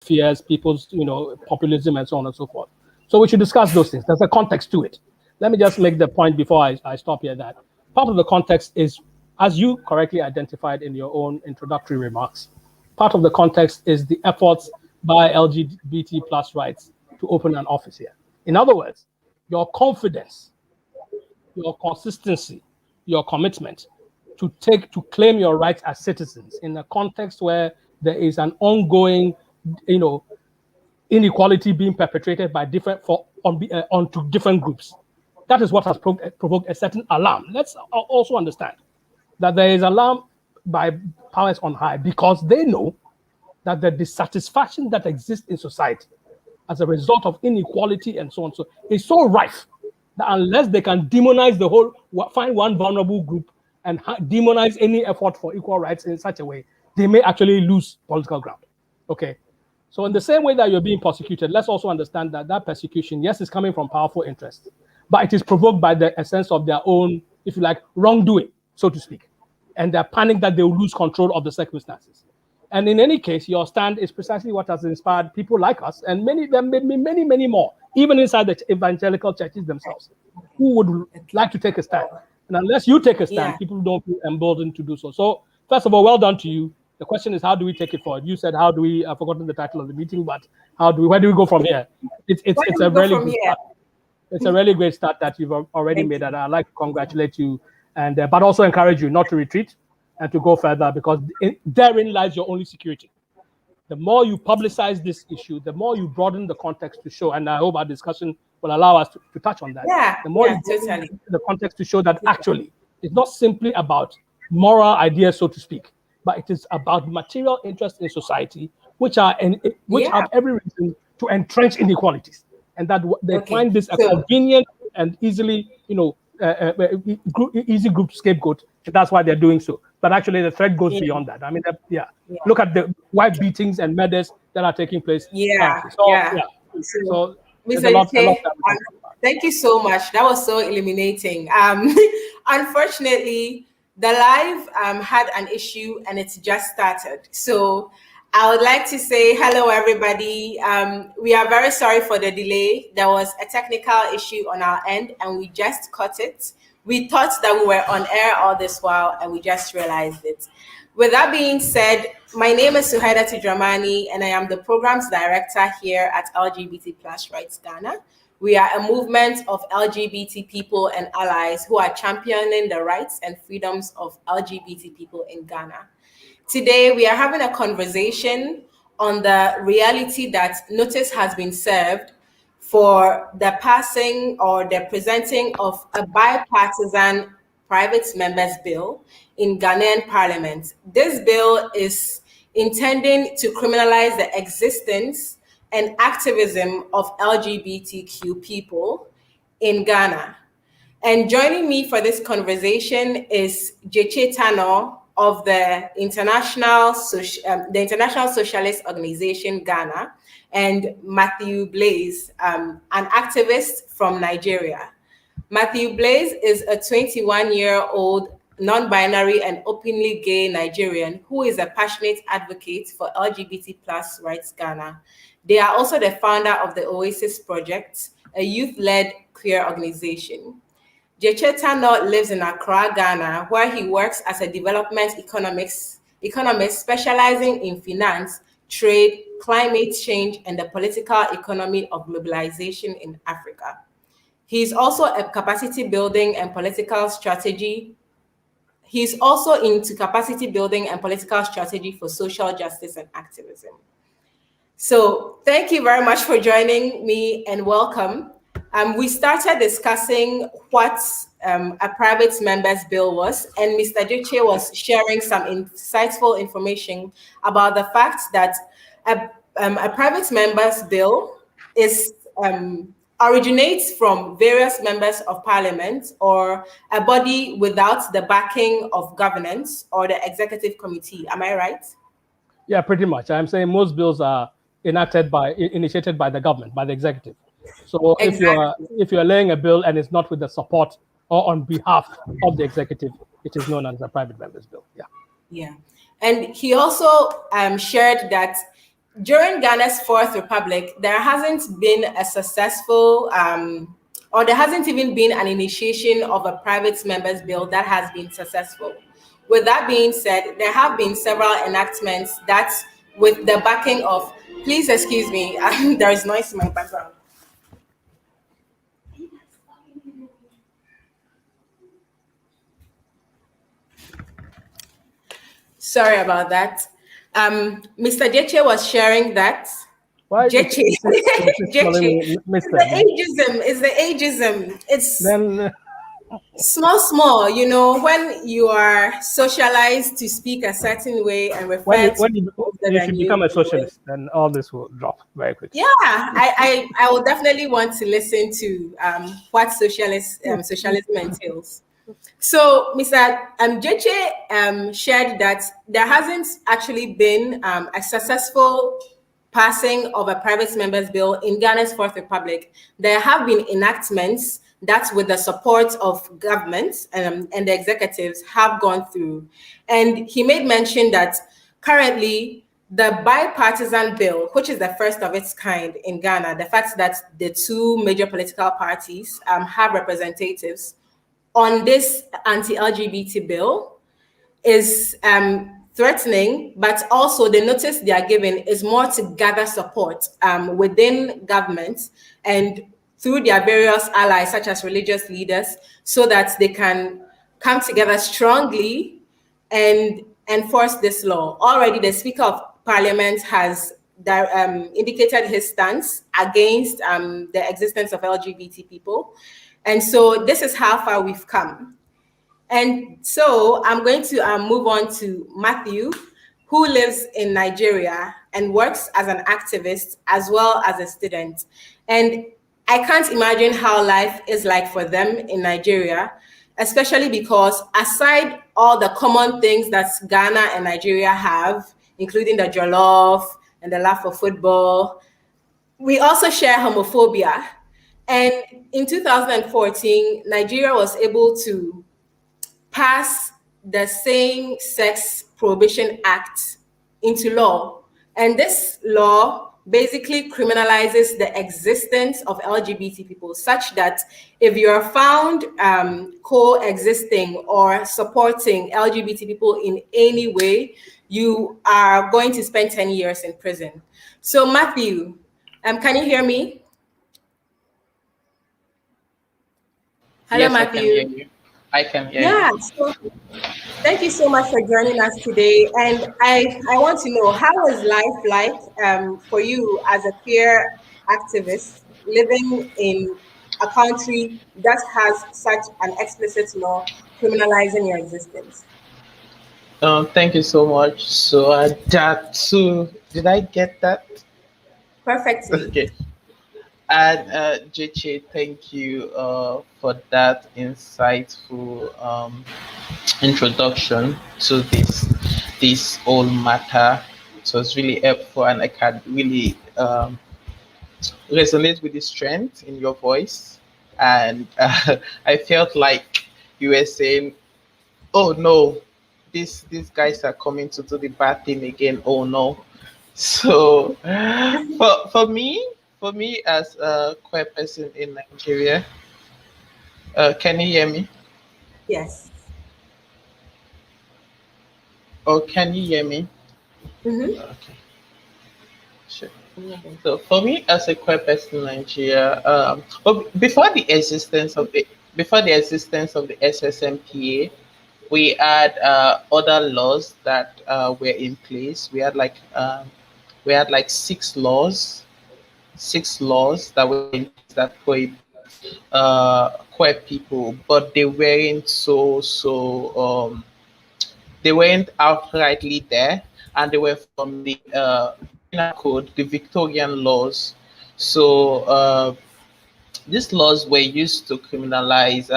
fears, people's, populism and so on and so forth. So we should discuss those things. There's a context to it. Let me just make the point before I stop here that part of the context is, as you correctly identified in your own introductory remarks, part of the context is the efforts by LGBT plus rights to open an office here. In other words, your confidence, your consistency, your commitment to claim your rights as citizens in a context where there is an ongoing, inequality being perpetrated by onto different groups. That is what has provoked a certain alarm. Let's also understand that there is alarm by powers on high because they know that the dissatisfaction that exists in society as a result of inequality and so on is so rife that unless they can demonize find one vulnerable group and demonize any effort for equal rights in such a way, they may actually lose political ground. Okay. So in the same way that you're being persecuted, let's also understand that persecution, yes, is coming from powerful interests, but it is provoked by the essence of their own, if you like, wrongdoing, so to speak. And they're panicked that they will lose control of the circumstances. And in any case, your stand is precisely what has inspired people like us, and many more, even inside the evangelical churches themselves, who would like to take a stand. And unless you take a stand, people don't feel emboldened to do so. So first of all, well done to you. The question is, how do we take it forward? You said, how do we, I've forgotten the title of the meeting, but where do we go from here? It's a really good start. It's a really great start that you've already made, and I'd like to congratulate you, and but also encourage you not to retreat and to go further, because therein lies your only security. The more you publicize this issue, the more you broaden the context to show, and I hope our discussion will allow us to touch on that. The more you broaden the context to show that actually it's not simply about moral ideas, so to speak, but it is about material interests in society, which have every reason to entrench inequalities, and that they find this a convenient and easily, easy group scapegoat. And that's why they're doing so. But actually, the threat goes beyond that. I mean, look at the wife beatings and murders that are taking place. So, Mr. Thank you so much. That was so illuminating. Unfortunately, the live had an issue and it's just started. So I would like to say hello, everybody. We are very sorry for the delay. There was a technical issue on our end and we just caught it. We thought that we were on air all this while and we just realized it. With that being said, my name is Suhaida Tijramani and I am the programs director here at LGBT Plus Rights Ghana. We are a movement of LGBT people and allies who are championing the rights and freedoms of LGBT people in Ghana. Today, we are having a conversation on the reality that notice has been served for the passing or the presenting of a bipartisan private members bill in Ghanaian parliament. This bill is intending to criminalize the existence and activism of LGBTQ people in Ghana. And joining me for this conversation is Jeche Tano of the International Socialist Organization Ghana, and Matthew Blaze, an activist from Nigeria. Matthew Blaze is a 21-year-old non-binary and openly gay Nigerian who is a passionate advocate for LGBT plus rights Ghana. They are also the founder of the Oasis Project, a youth-led queer organization. Jeche Tano lives in Accra, Ghana, where he works as a development economist specializing in finance, trade, climate change, and the political economy of globalization in Africa. He's also a capacity building and political strategy. He's also into capacity building and political strategy for social justice and activism. So thank you very much for joining me and welcome. We started discussing what a private members bill was, and Mr. Jeche was sharing some insightful information about the fact that a private members bill originates from various members of parliament or a body without the backing of governance or the executive committee. Am I right? Yeah, pretty much. I'm saying most bills are initiated by the government, by the executive. So if you're laying a bill and it's not with the support or on behalf of the executive, it is known as a private members bill. Yeah. And he also shared that during Ghana's Fourth Republic, there hasn't been a successful, or there hasn't even been an initiation of a private members bill that has been successful. With that being said, there have been several enactments that, with the backing of, please excuse me, there is noise in my background. Sorry about that. Mr. Jeche was sharing that. Why Jeche. calling me Mr. It's the ageism. It's Then small, you know, when you are socialized to speak a certain way and refer when to you, people if than you become a you. socialist, then all this will drop very quickly. Yeah, I will definitely want to listen to what socialism entails. So, Mr. Jeche shared that there hasn't actually been a successful passing of a private members bill in Ghana's Fourth Republic. There have been enactments that, with the support of government and the executives, have gone through. And he made mention that currently the bipartisan bill, which is the first of its kind in Ghana, the fact that the two major political parties have representatives on this anti-LGBT bill is threatening, but also the notice they are giving is more to gather support within government and through their various allies, such as religious leaders, so that they can come together strongly and enforce this law. Already, the Speaker of Parliament has indicated his stance against the existence of LGBT people. And so this is how far we've come. And so I'm going to move on to Matthew, who lives in Nigeria and works as an activist as well as a student. And I can't imagine how life is like for them in Nigeria, especially because aside all the common things that Ghana and Nigeria have, including the jollof and the love for football, we also share homophobia. And in 2014, Nigeria was able to pass the Same-Sex Prohibition Act into law. And this law basically criminalizes the existence of LGBT people, such that if you are found coexisting or supporting LGBT people in any way, you are going to spend 10 years in prison. So Matthew, can you hear me? Hello, Yes, Matthew. I can hear you. I can hear you. Yeah, so thank you so much for joining us today. And I want to know, how is life like for you as a queer activist living in a country that has such an explicit law criminalizing your existence? Thank you so much. So that too. Did I get that? Perfectly. Okay. And JJ, thank you for that insightful introduction to this whole matter. It was really helpful, and I can really resonate with the strength in your voice. And I felt like you were saying, "Oh no, these guys are coming to do the bad thing again. Oh no." So for me as a queer person in Nigeria, can you hear me? Yes. Or can you hear me? Mm-hmm. Okay, sure. So for me as a queer person in Nigeria, before the existence of the SSMPA, we had other laws that were in place. We had like six laws that were in place that prohibit queer people, but they weren't outrightly there, and they were from the penal code, the Victorian laws. So these laws were used to penalize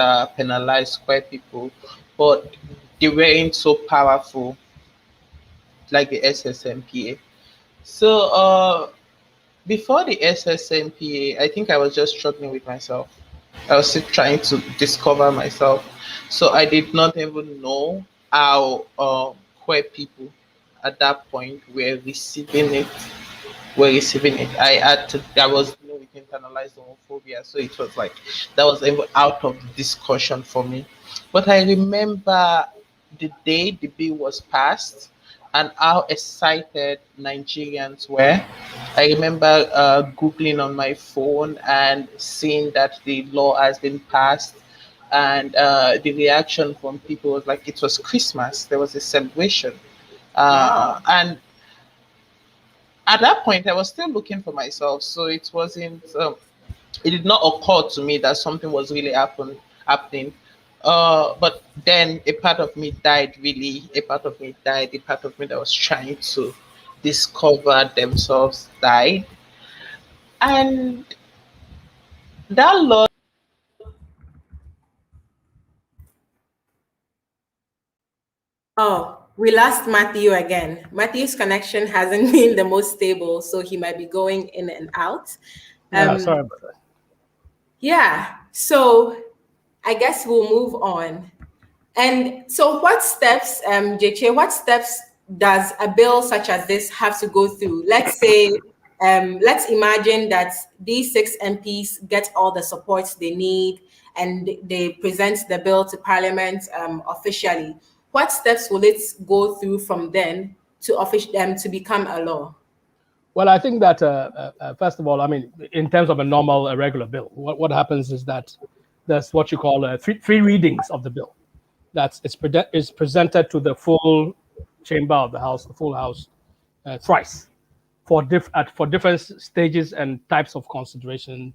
queer people, but they weren't so powerful like the SSMPA. So before the SSMPA, I think I was just struggling with myself. I was still trying to discover myself. So I did not even know how queer people at that point were receiving it. were receiving it. I was with internalized homophobia, so it was like that was even out of the discussion for me. But I remember the day the bill was passed and how excited Nigerians were. I remember Googling on my phone and seeing that the law has been passed, and the reaction from people was like it was Christmas. There was a celebration, Wow. and at that point, I was still looking for myself, so it wasn't. It did not occur to me that something was really happening. But then a part of me died. Really, a part of me died. A part of me that was trying to discover themselves died, and that law. Oh, we lost Matthew again. Matthew's connection hasn't been the most stable, so he might be going in and out. Yeah, sorry about that. Yeah, so I guess we'll move on. And so, what steps, JK, what steps does a bill such as this have to go through? Let's say, let's imagine that these 6 MPs get all the support they need and they present the bill to Parliament officially. What steps will it go through from then to become a law? Well, I think that first of all, I mean, in terms of a normal, regular bill, what happens is that there's what you call three readings of the bill. It's presented to the full chamber of the House, the full House, thrice for different stages and types of consideration,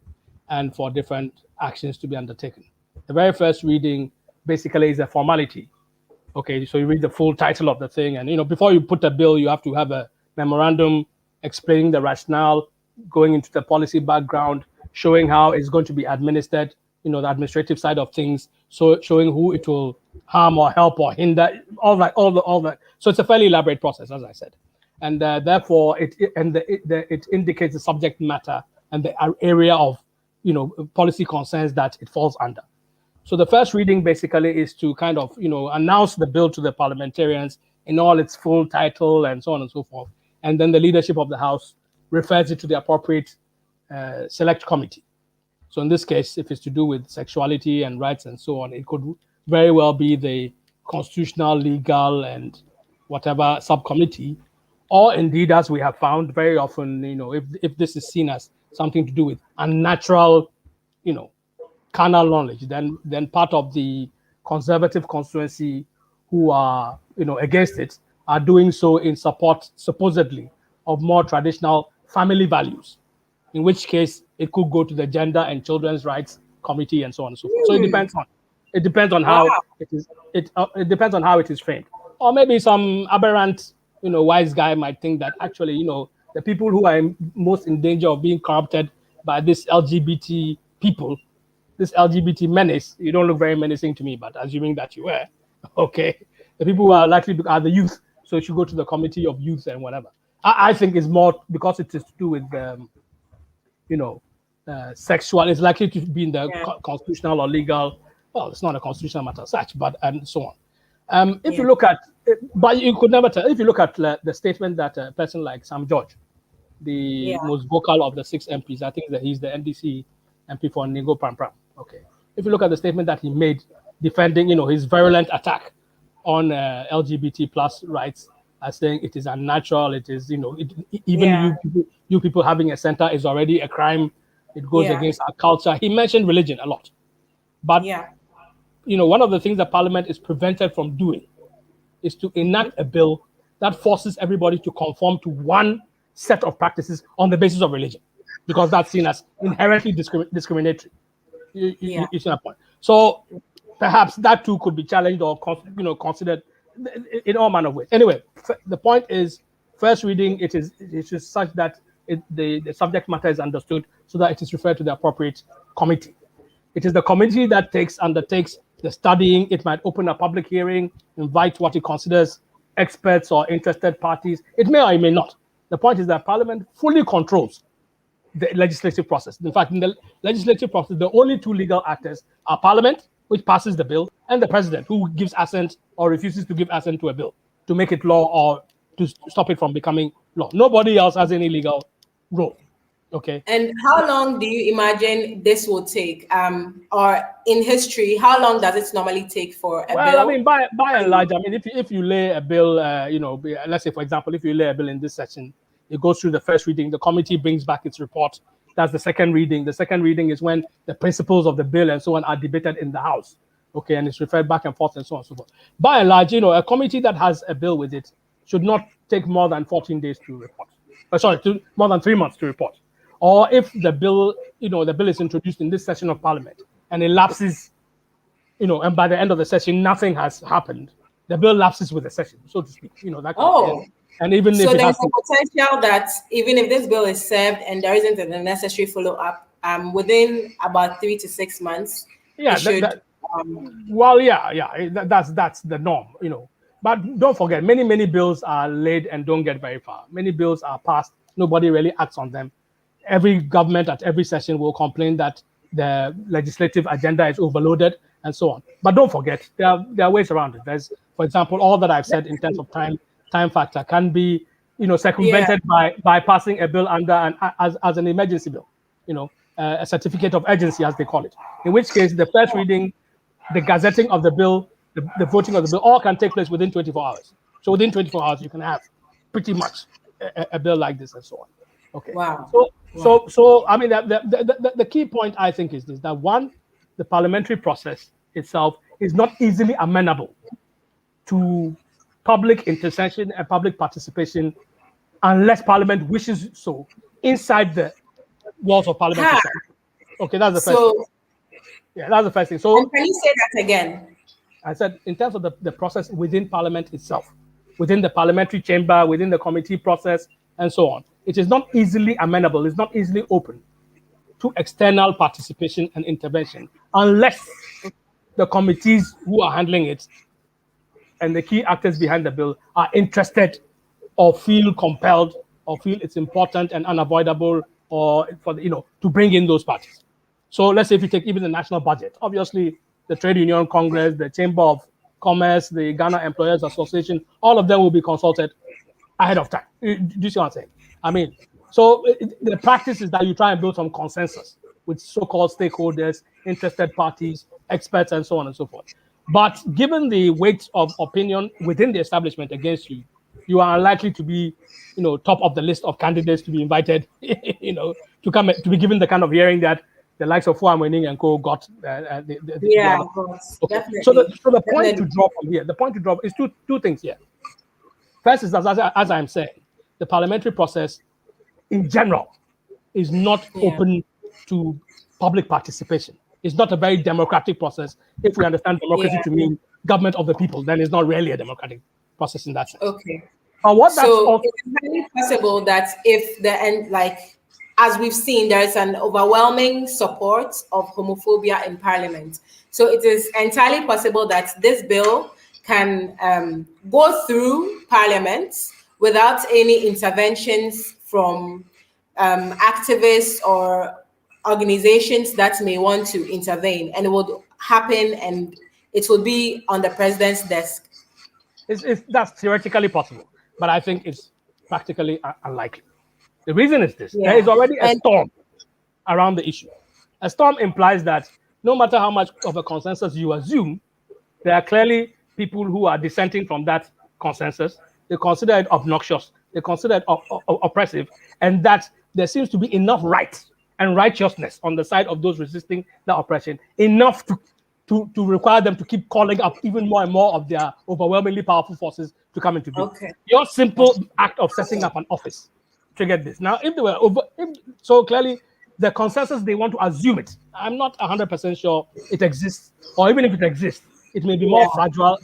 and for different actions to be undertaken. The very first reading basically is a formality. Okay, so you read the full title of the thing, and before you put a bill, you have to have a memorandum explaining the rationale, going into the policy background, showing how it's going to be administered, the administrative side of things, so showing who it will harm or help or hinder, all that. So it's a fairly elaborate process, as I said, and therefore it indicates the subject matter and the area of policy concerns that it falls under. So the first reading basically is to kind of announce the bill to the parliamentarians in all its full title and so on and so forth, and then the leadership of the House refers it to the appropriate select committee. So in this case, if it's to do with sexuality and rights and so on, it could very well be the constitutional, legal, and whatever subcommittee, or indeed, as we have found very often, if this is seen as something to do with unnatural, carnal knowledge, then part of the conservative constituency who are against it are doing so in support, supposedly, of more traditional family values, in which case it could go to the Gender and Children's Rights Committee and so on and so forth. So it depends on how it depends on how it is framed. Or maybe some aberrant wise guy might think that actually the people who are most in danger of being corrupted by this LGBT people, this LGBT menace, you don't look very menacing to me, but assuming that you were, okay, the people who are likely are the youth, so it should go to the committee of youth and whatever. I think it's more because it is to do with sexual. It's likely to be in the constitutional or legal. Well, it's not a constitutional matter as such, but and so on. If you look at, but you could never tell. If you look at the statement that a person like Sam George, the most vocal of the 6 MPs, I think that he's the NDC MP for Ningo Pram Pram. Okay. If you look at the statement that he made defending, his virulent attack on LGBT plus rights, as saying it is unnatural, it is, you people having a center is already a crime. It goes against our culture. He mentioned religion a lot. But, one of the things that Parliament is prevented from doing is to enact a bill that forces everybody to conform to one set of practices on the basis of religion, because that's seen as inherently discriminatory. You see that point. So perhaps that too could be challenged or considered in all manner of ways. Anyway, the point is, first reading it is such that the subject matter is understood, so that it is referred to the appropriate committee. It is the committee that undertakes the studying. It might open a public hearing, invite what it considers experts or interested parties. It may or it may not. The point is that Parliament fully controls the legislative process. In fact, in the legislative process, the only two legal actors are Parliament, which passes the bill, and the President, who gives assent or refuses to give assent to a bill to make it law or to stop it from becoming law. Nobody else has any legal role. Okay. And how long do you imagine this will take? Or in history, how long does it normally take for a Well, I bill? mean, by and large, I mean, if you lay a bill, let's say, for example, if you lay a bill in this session, it goes through the first reading, the committee brings back its report. That's the second reading. The second reading is when the principles of the bill and so on are debated in the House. Okay, and it's referred back and forth and so on and so forth. By and large, a committee that has a bill with it should not take more than 14 days to report. More than 3 months to report. Or if the bill, the bill is introduced in this session of Parliament and it lapses, and by the end of the session, nothing has happened, the bill lapses with the session, so to speak. That kind of, and even so if it there's has a potential that even if this bill is served and there isn't a necessary follow-up, within about 3 to 6 months, that's the norm, But don't forget, many bills are laid and don't get very far. Many bills are passed, nobody really acts on them. Every government at every session will complain that the legislative agenda is overloaded and so on. But don't forget, there are ways around it. There's, for example, all that I've said in terms of time factor can be, circumvented by passing a bill under as an emergency bill, a certificate of urgency, as they call it. In which case, the first reading, the gazetting of the bill, the voting of the bill, all can take place within 24 hours. So within 24 hours, you can have pretty much a bill like this and so on. Okay. Wow. So I mean, the key point I think is this: that one, the parliamentary process itself is not easily amenable to public intercession and public participation unless Parliament wishes so inside the walls of Parliament itself. Okay, that's the first thing. Yeah, that's the first thing. So and can you say that again? I said in terms of the process within Parliament itself, within the parliamentary chamber, within the committee process, and so on. It is not easily amenable, it's not easily open to external participation and intervention unless the committees who are handling it and the key actors behind the bill are interested or feel compelled or feel it's important and unavoidable or to bring in those parties. So let's say if you take even the national budget, obviously the Trade Union Congress, the Chamber of Commerce, the Ghana Employers Association, all of them will be consulted ahead of time. Do you see what I'm saying? I mean, so the practice is that you try and build some consensus with so-called stakeholders, interested parties, experts, and so on and so forth. But given the weight of opinion within the establishment against you, you are unlikely to be, top of the list of candidates to be invited, to come to be given the kind of hearing that the likes of Fuamwening and Co got. Of course. Okay. Definitely. So the point to draw from here, is two things here. First is, as I'm saying, the parliamentary process in general is not open to public participation. It's not a very democratic process. If we understand democracy to mean government of the people, then it's not really a democratic process in that sense. Okay. It's highly possible that if the end, as we've seen, there is an overwhelming support of homophobia in Parliament. So it is entirely possible that this bill can go through Parliament without any interventions from activists or organizations that may want to intervene, and it would happen and it will be on the president's desk. That's theoretically possible, but I think it's practically unlikely. The reason is this: there is already a storm around the issue. A storm implies that no matter how much of a consensus you assume, there are clearly people who are dissenting from that consensus. They consider it obnoxious, they consider it oppressive, and that there seems to be enough right and righteousness on the side of those resisting that oppression, enough to require them to keep calling up even more and more of their overwhelmingly powerful forces to come into being. Okay. Your simple act of setting up an office triggered this. Now, if they were so clearly the consensus, they want to assume it. I'm not 100% sure it exists, or even if it exists, it may be more fragile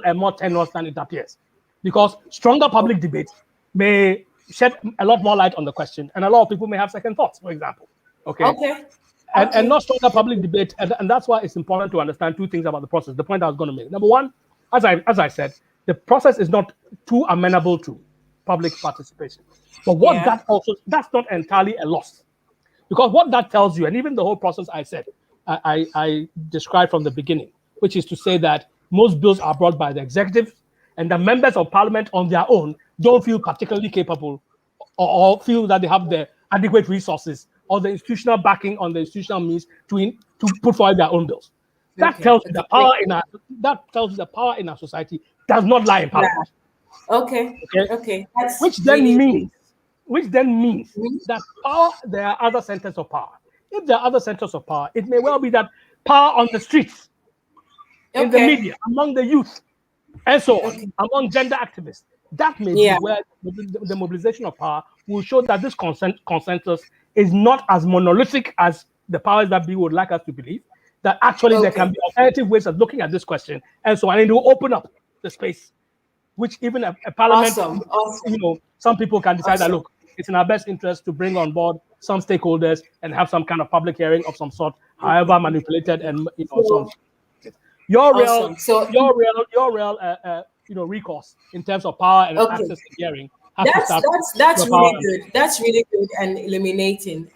and more tenuous than it appears, because stronger public debate may shed a lot more light on the question, and a lot of people may have second thoughts, for example. Okay. And not stronger public debate, and that's why it's important to understand two things about the process. The point I was going to make: number one, as I said, the process is not too amenable to public participation. But that's not entirely a loss, because what that tells you, and even the whole process I described from the beginning, which is to say that most bills are brought by the executive, and the members of Parliament on their own don't feel particularly capable or feel that they have the adequate resources or the institutional backing on the institutional means to put forward their own bills. That tells you the power in our society does not lie in Parliament. Okay. That's Which then means that there are other centers of power. If there are other centers of power, it may well be that power on the streets, in the media, among the youth, and so on, among gender activists. That may be where the mobilization of power will show that this consensus is not as monolithic as the powers that be would like us to believe, that actually there can be alternative ways of looking at this question. And so it will open up the space, which even a parliament, some people can decide that, look, it's in our best interest to bring on board some stakeholders and have some kind of public hearing of some sort, however manipulated and so on. Your real recourse in terms of power and access to hearing. That's really good. That's really good and illuminating.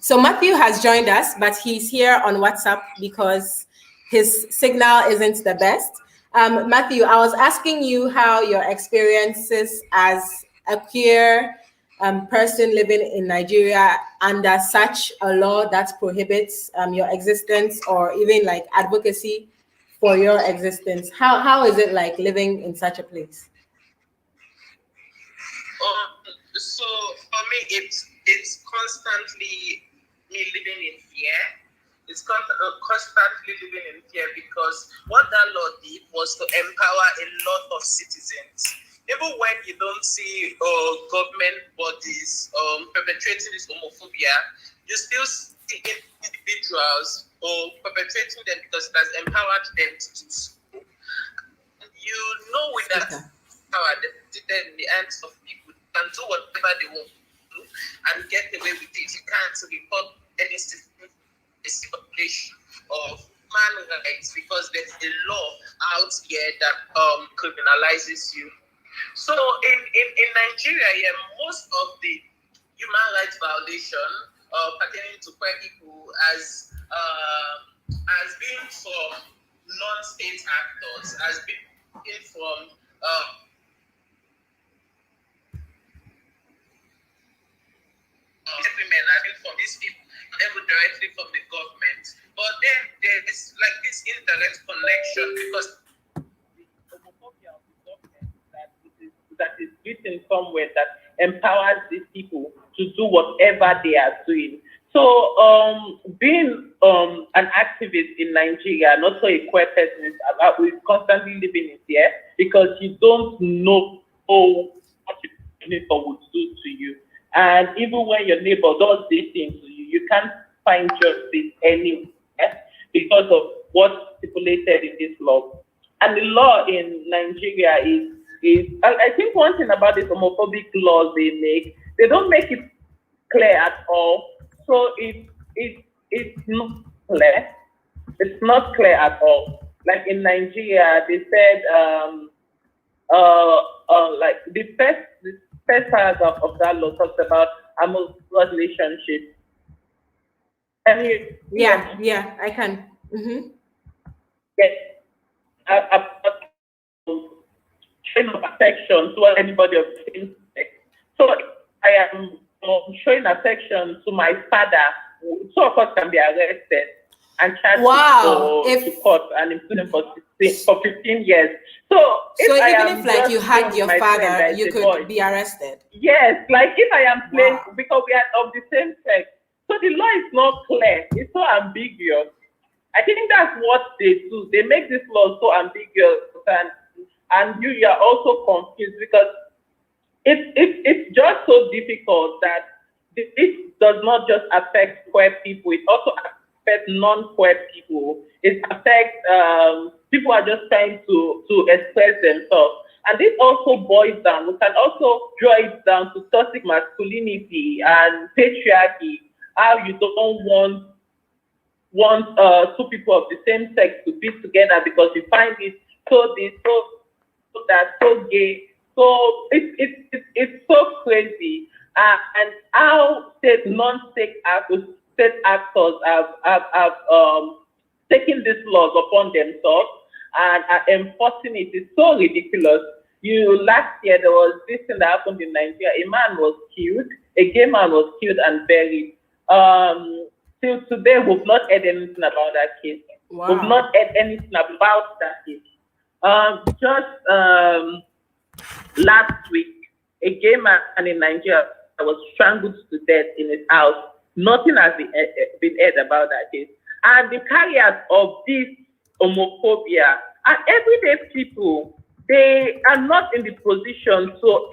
So Matthew has joined us, but he's here on WhatsApp because his signal isn't the best. Matthew, I was asking you how your experiences as a queer person living in Nigeria under such a law that prohibits your existence or even like advocacy for your existence. How is it like living in such a place? So for me, it's constantly me living in fear. It's constantly living in fear because what that law did was to empower a lot of citizens. Even when you don't see government bodies perpetrating this homophobia, you still see individuals perpetrating them because it has empowered them to do so. You know, with that power in the hands of people, they can do whatever they want to do and get away with it. You can't report any violation of human rights because there's a law out here that criminalizes you. So in Nigeria, most of the human rights violation pertaining to queer people as being from non-state actors, as being from women, I mean from these people, never directly from the government. But then there is like this indirect connection because the homophobia of the government that is written somewhere that empowers these people to do whatever they are doing. So being an activist in Nigeria, not so a queer person, is constantly living in fear because you don't know what your neighbor would do to you. And even when your neighbor does these things to you, you can't find justice anywhere because of what's stipulated in this law. And the law in Nigeria is I think one thing about the homophobic laws they make, they don't make it clear at all. So it's not clear. It's not clear at all. Like in Nigeria, they said like the first paragraph of that law talks about amorous relationship. And yeah, I can. Mm-hmm. Yes, showing affection to anybody of the same sex. So I am showing affection to my father. Two of us can be arrested and charged to court and imprisoned for 15 years. So even if like you had your father, you could be arrested. Yes, like if I am playing because we are of the same sex. So the law is not clear. It's so ambiguous. I think that's what they do. They make this law so ambiguous and you are also confused because it's just so difficult that this does not just affect queer people, it also affects non-queer people. It affects people who are just trying to express themselves. And this also boils down, we can also draw it down to toxic masculinity and patriarchy, how you don't want two people of the same sex to be together because you find it so gay. So it's so crazy. And how non-state actors have taken these laws upon themselves and are enforcing it is so ridiculous. last year there was this thing that happened in Nigeria. A man was killed, a gay man was killed and buried. Till today, we've not heard anything about that case. Wow. We've not heard anything about that case. Last week, a gay man in Nigeria was strangled to death in his house. Nothing has been heard about that case. And the carriers of this homophobia are everyday people. They are not in the position to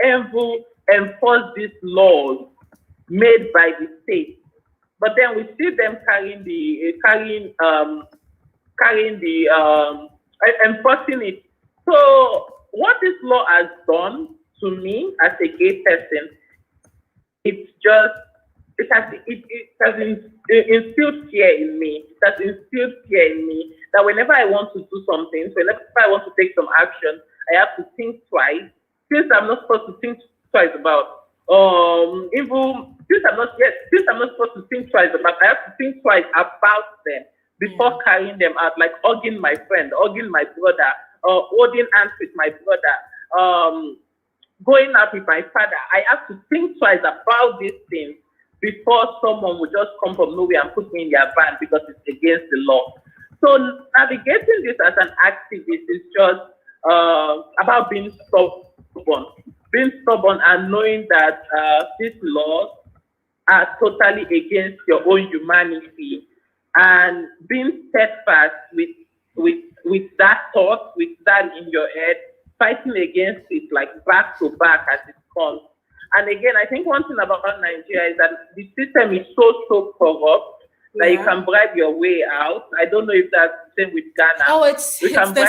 enforce these laws made by the state. But then we see them enforcing it. So what this law has done to me as a gay person, it has instilled fear in me. It has instilled fear in me that whenever I want to do something, whenever I want to take some action, I have to think twice. Things I'm not supposed to think twice about. Even things I'm not supposed to think twice about. I have to think twice about them before carrying them out, like hugging my friend, hugging my brother, holding hands with my brother, going out with my father. I have to think twice about these things before someone will just come from nowhere and put me in their van because it's against the law. So navigating this as an activist is just about being stubborn and knowing that these laws are totally against your own humanity, and being steadfast with that thought, with that in your head, fighting against it like back to back as it comes. And again, I think one thing about Nigeria is that the system is so corrupt that you can bribe your way out. I don't know if that's the same with Ghana. Oh, it's the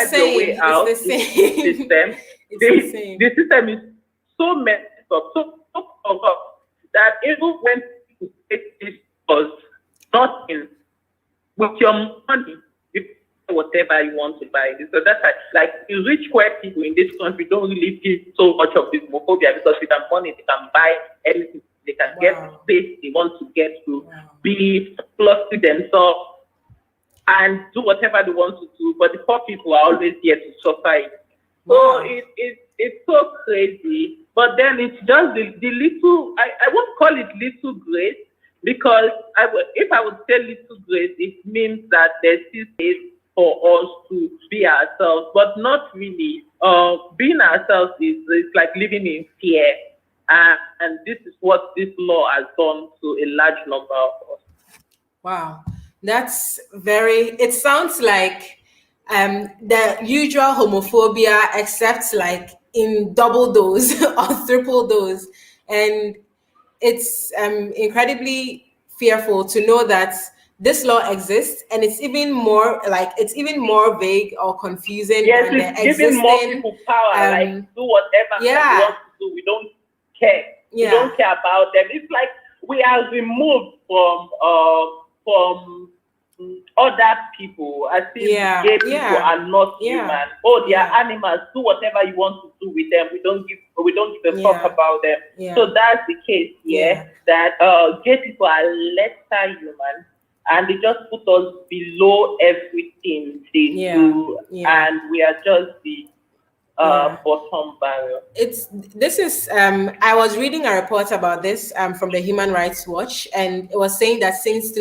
same. Your way out. It's the same. System. The same. The system is so messed up, so corrupt that even when people take this cause, nothing with your money, you buy whatever you want to buy. So that's like the rich white people in this country don't really feel so much of this homophobia because with their money they can buy anything. They can get space they want to get to, be plus to themselves and do whatever they want to do. But the poor people are always here to suffer it. So it's so crazy. But then it's just the little, I won't call it little grace, because if I would say little grace, it means that there's still space for us to be ourselves, but not really. Being ourselves is like living in fear. And this is what this law has done to a large number of us. Wow. That's it sounds like the usual homophobia, except like in double dose or triple dose. And it's incredibly fearful to know that this law exists, and it's even more vague or confusing. Yes, it's giving more people power, like do whatever they want to do. We don't care. We don't care about them. It's like we are removed from other people, as if gay people are not human. Oh, they are animals. Do whatever you want to do with them. We don't give a fuck about them. So that's the case that gay people are lesser human, and they just put us below everything they do, and we are just the bottom barrel. I was reading a report about this from the Human Rights Watch, and it was saying that since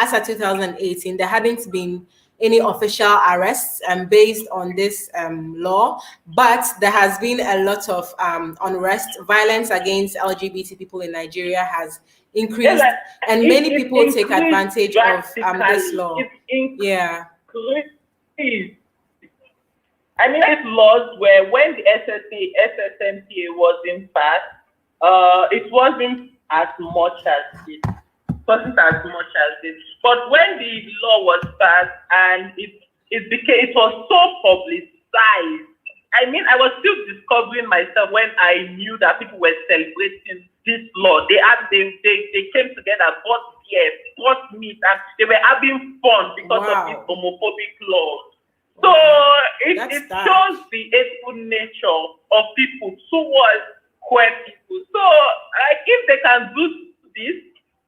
as of 2018, there hadn't been any official arrests based on this law, but there has been a lot of unrest. Violence against LGBT people in Nigeria has increased, and many people take advantage of this law. I mean, these laws were, when the SSMTA was in passed, it wasn't as much as this. But when the law was passed and it was so publicized, I mean, I was still discovering myself when I knew that people were celebrating this law. They came together, bought beer, bought meat, and they were having fun because of this homophobic law. So it shows the hateful nature of people towards queer people. So like, if they can do this,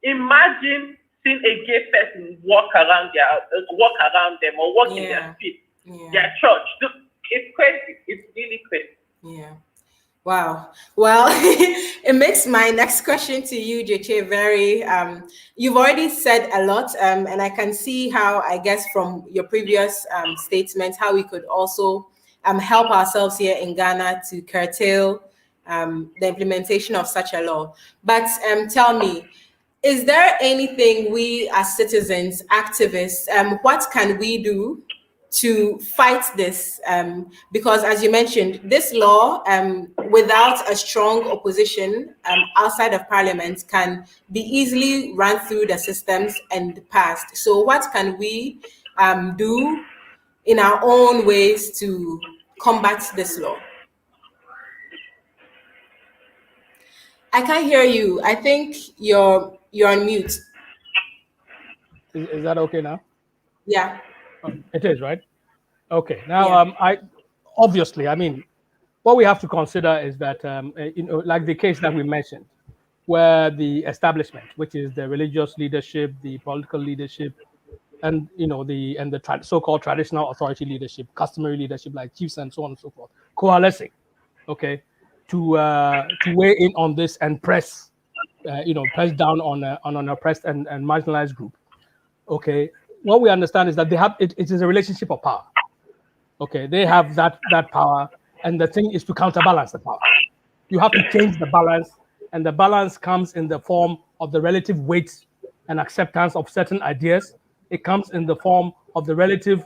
imagine seeing a gay person walk around them or walk in their street, their church. It's crazy. It's really crazy. Yeah. Wow. Well, it makes my next question to you, JJ, very, you've already said a lot, and I can see how, I guess, from your previous statements, how we could also help ourselves here in Ghana to curtail the implementation of such a law. But tell me, is there anything we as citizens, activists, what can we do to fight this? Because as you mentioned, this law, without a strong opposition outside of parliament, can be easily run through the systems and passed. So what can we do in our own ways to combat this law? I can't hear you. I think you're on mute. Is that okay now? Yeah. It is, right? Okay. Now, Yeah. obviously, I mean, what we have to consider is that, like the case that we mentioned, where the establishment, which is the religious leadership, the political leadership, and the so-called traditional authority leadership, customary leadership like chiefs and so on and so forth, coalescing, okay, to weigh in on this and press down on an oppressed and marginalized group. Okay, what we understand is that they have it is a relationship of power. Okay, they have that power, and the thing is to counterbalance the power. You have to change the balance, and the balance comes in the form of the relative weight and acceptance of certain ideas. It comes in the form of the relative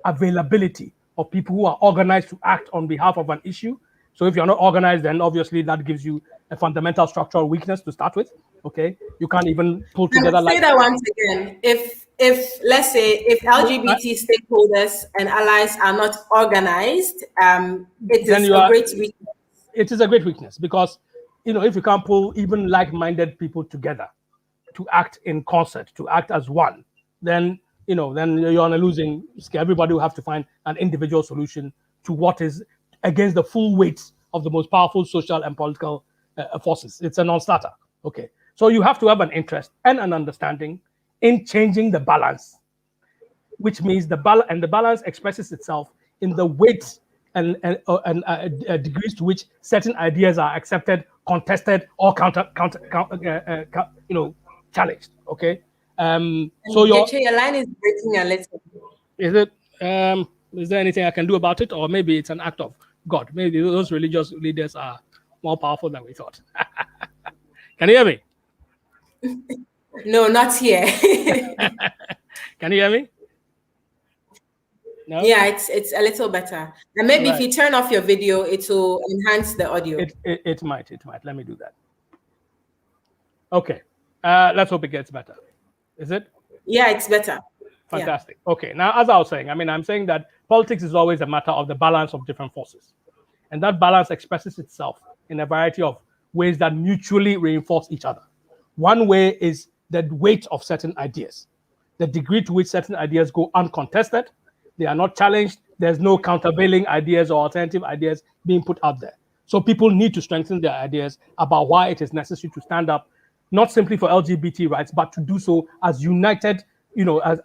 availability of people who are organized to act on behalf of an issue. So if you're not organized, then obviously that gives you a fundamental structural weakness to start with. Okay, you can't even pull together. Say that once again. If let's say if LGBT stakeholders and allies are not organized, it is a great weakness. It is a great weakness because if you can't pull even like-minded people together to act in concert, to act as one, then then you're on a losing scale. Everybody will have to find an individual solution to what is against the full weight of the most powerful social and political forces. It's a non-starter. Okay, so you have to have an interest and an understanding in changing the balance, which means the balance expresses itself in the weight and degrees to which certain ideas are accepted, contested, or challenged. Okay. So your line is breaking a little. Is it? Is there anything I can do about it, or maybe it's an act of God? Maybe those religious leaders are more powerful than we thought. Can you hear me? No, not here. Can you hear me? No? Yeah, it's a little better. And maybe if you turn off your video, it will enhance the audio. It might. Let me do that. Okay. Let's hope it gets better. Is it? Yeah, it's better. Fantastic. Yeah. Okay. Now, as I was saying, I'm saying that politics is always a matter of the balance of different forces. And that balance expresses itself in a variety of ways that mutually reinforce each other. One way is the weight of certain ideas, the degree to which certain ideas go uncontested. They are not challenged. There's no countervailing ideas or alternative ideas being put out there. So people need to strengthen their ideas about why it is necessary to stand up, not simply for LGBT rights, but to do so as united,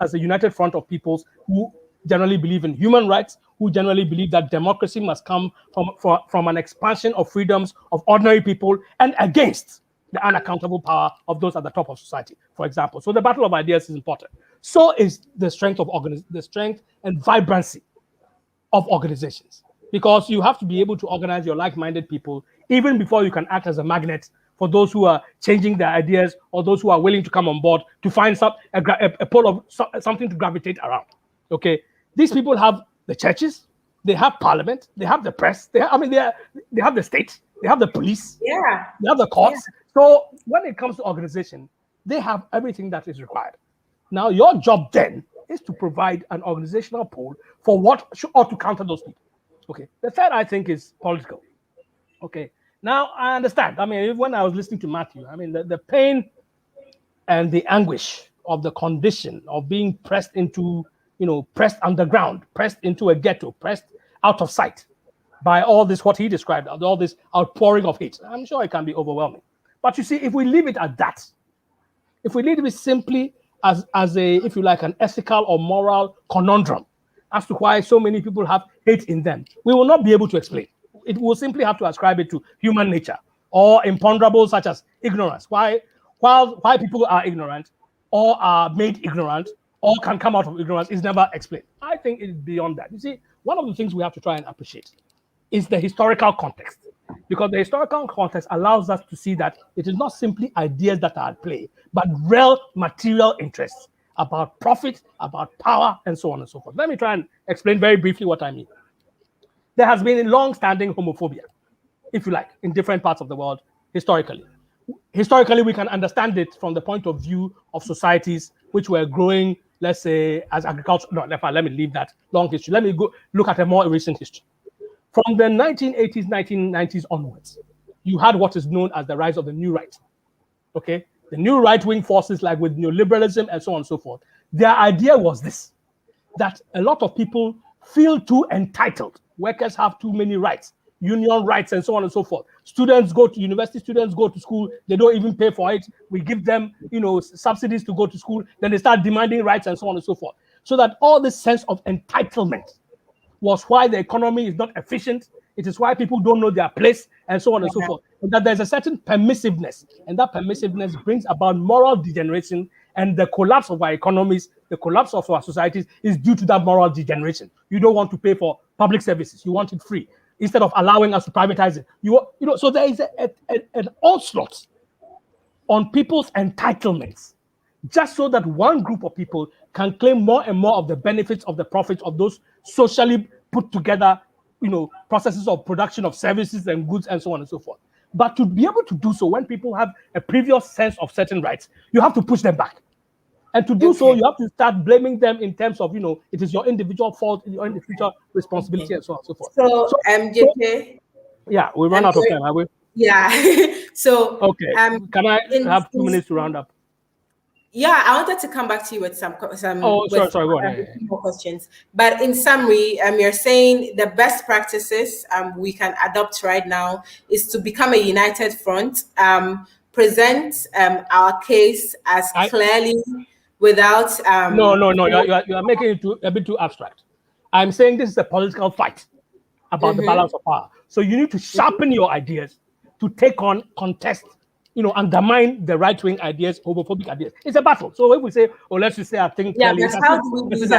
as a united front of peoples who generally believe in human rights, who generally believe that democracy must come from an expansion of freedoms of ordinary people and against the unaccountable power of those at the top of society, for example. So the battle of ideas is important. So is the strength of the strength and vibrancy of organizations, because you have to be able to organize your like-minded people even before you can act as a magnet for those who are changing their ideas or those who are willing to come on board to find a pole of something to gravitate around. Okay, these people have the churches, they have parliament, they have the press, they have the state, they have the police, they have the courts. Yeah. So when it comes to organization, they have everything that is required. Now, your job then is to provide an organizational pool for what ought to counter those people. Okay. The third, I think, is political. Okay. Now, I understand. When I was listening to Matthew, the pain and the anguish of the condition of being pressed into, pressed underground, pressed into a ghetto, pressed out of sight by all this, what he described, all this outpouring of hate. I'm sure it can be overwhelming. But you see, if we leave it at that, if we leave it simply as a, if you like, an ethical or moral conundrum as to why so many people have hate in them, we will not be able to explain. it will simply have to ascribe it to human nature or imponderables such as ignorance. Why people are ignorant or are made ignorant or can come out of ignorance is never explained. I think it's beyond that. You see, one of the things we have to try and appreciate is the historical context, because the historical context allows us to see that it is not simply ideas that are at play, but real material interests about profit, about power, and so on and so forth. Let me try and explain very briefly what I mean. There has been long-standing homophobia, if you like, in different parts of the world historically. Historically, we can understand it from the point of view of societies which were growing, let's say, as agriculture. No, let me leave that long history. Let me go look at a more recent history. From the 1980s, 1990s onwards, you had what is known as the rise of the new right. Okay? The new right-wing forces, like with neoliberalism and so on and so forth. Their idea was this, that a lot of people feel too entitled. Workers have too many rights, union rights, and so on and so forth. Students go to university, students go to school, they don't even pay for it. We give them, subsidies to go to school, then they start demanding rights and so on and so forth. So that all this sense of entitlement was why the economy is not efficient. It is why people don't know their place and so on and so forth. And that there's a certain permissiveness, and that permissiveness brings about moral degeneration, and the collapse of our economies, the collapse of our societies is due to that moral degeneration. You don't want to pay for public services. You want it free. Instead of allowing us to privatize it. So there is an onslaught on people's entitlements, just so that one group of people can claim more and more of the benefits of the profits of those socially put together, processes of production of services and goods and so on and so forth. But to be able to do so, when people have a previous sense of certain rights, you have to push them back. And to do so, you have to start blaming them in terms of, it is your individual fault, your individual responsibility, and so on and so forth. So, JK. Yeah, we run out of time, have we? Yeah. So, okay. Can I have 2 minutes to round up? Yeah, I wanted to come back to you with some Oh, sorry, go on. More questions. But in summary, you're saying the best practices we can adopt right now is to become a united front, present our case as clearly without. No, you are making it a bit too abstract. I'm saying this is a political fight about the balance of power. So you need to sharpen your ideas to take on, contest, undermine the right-wing ideas, homophobic ideas. It's a battle. So if we say, let's just say, I think clearly, but how do we do that?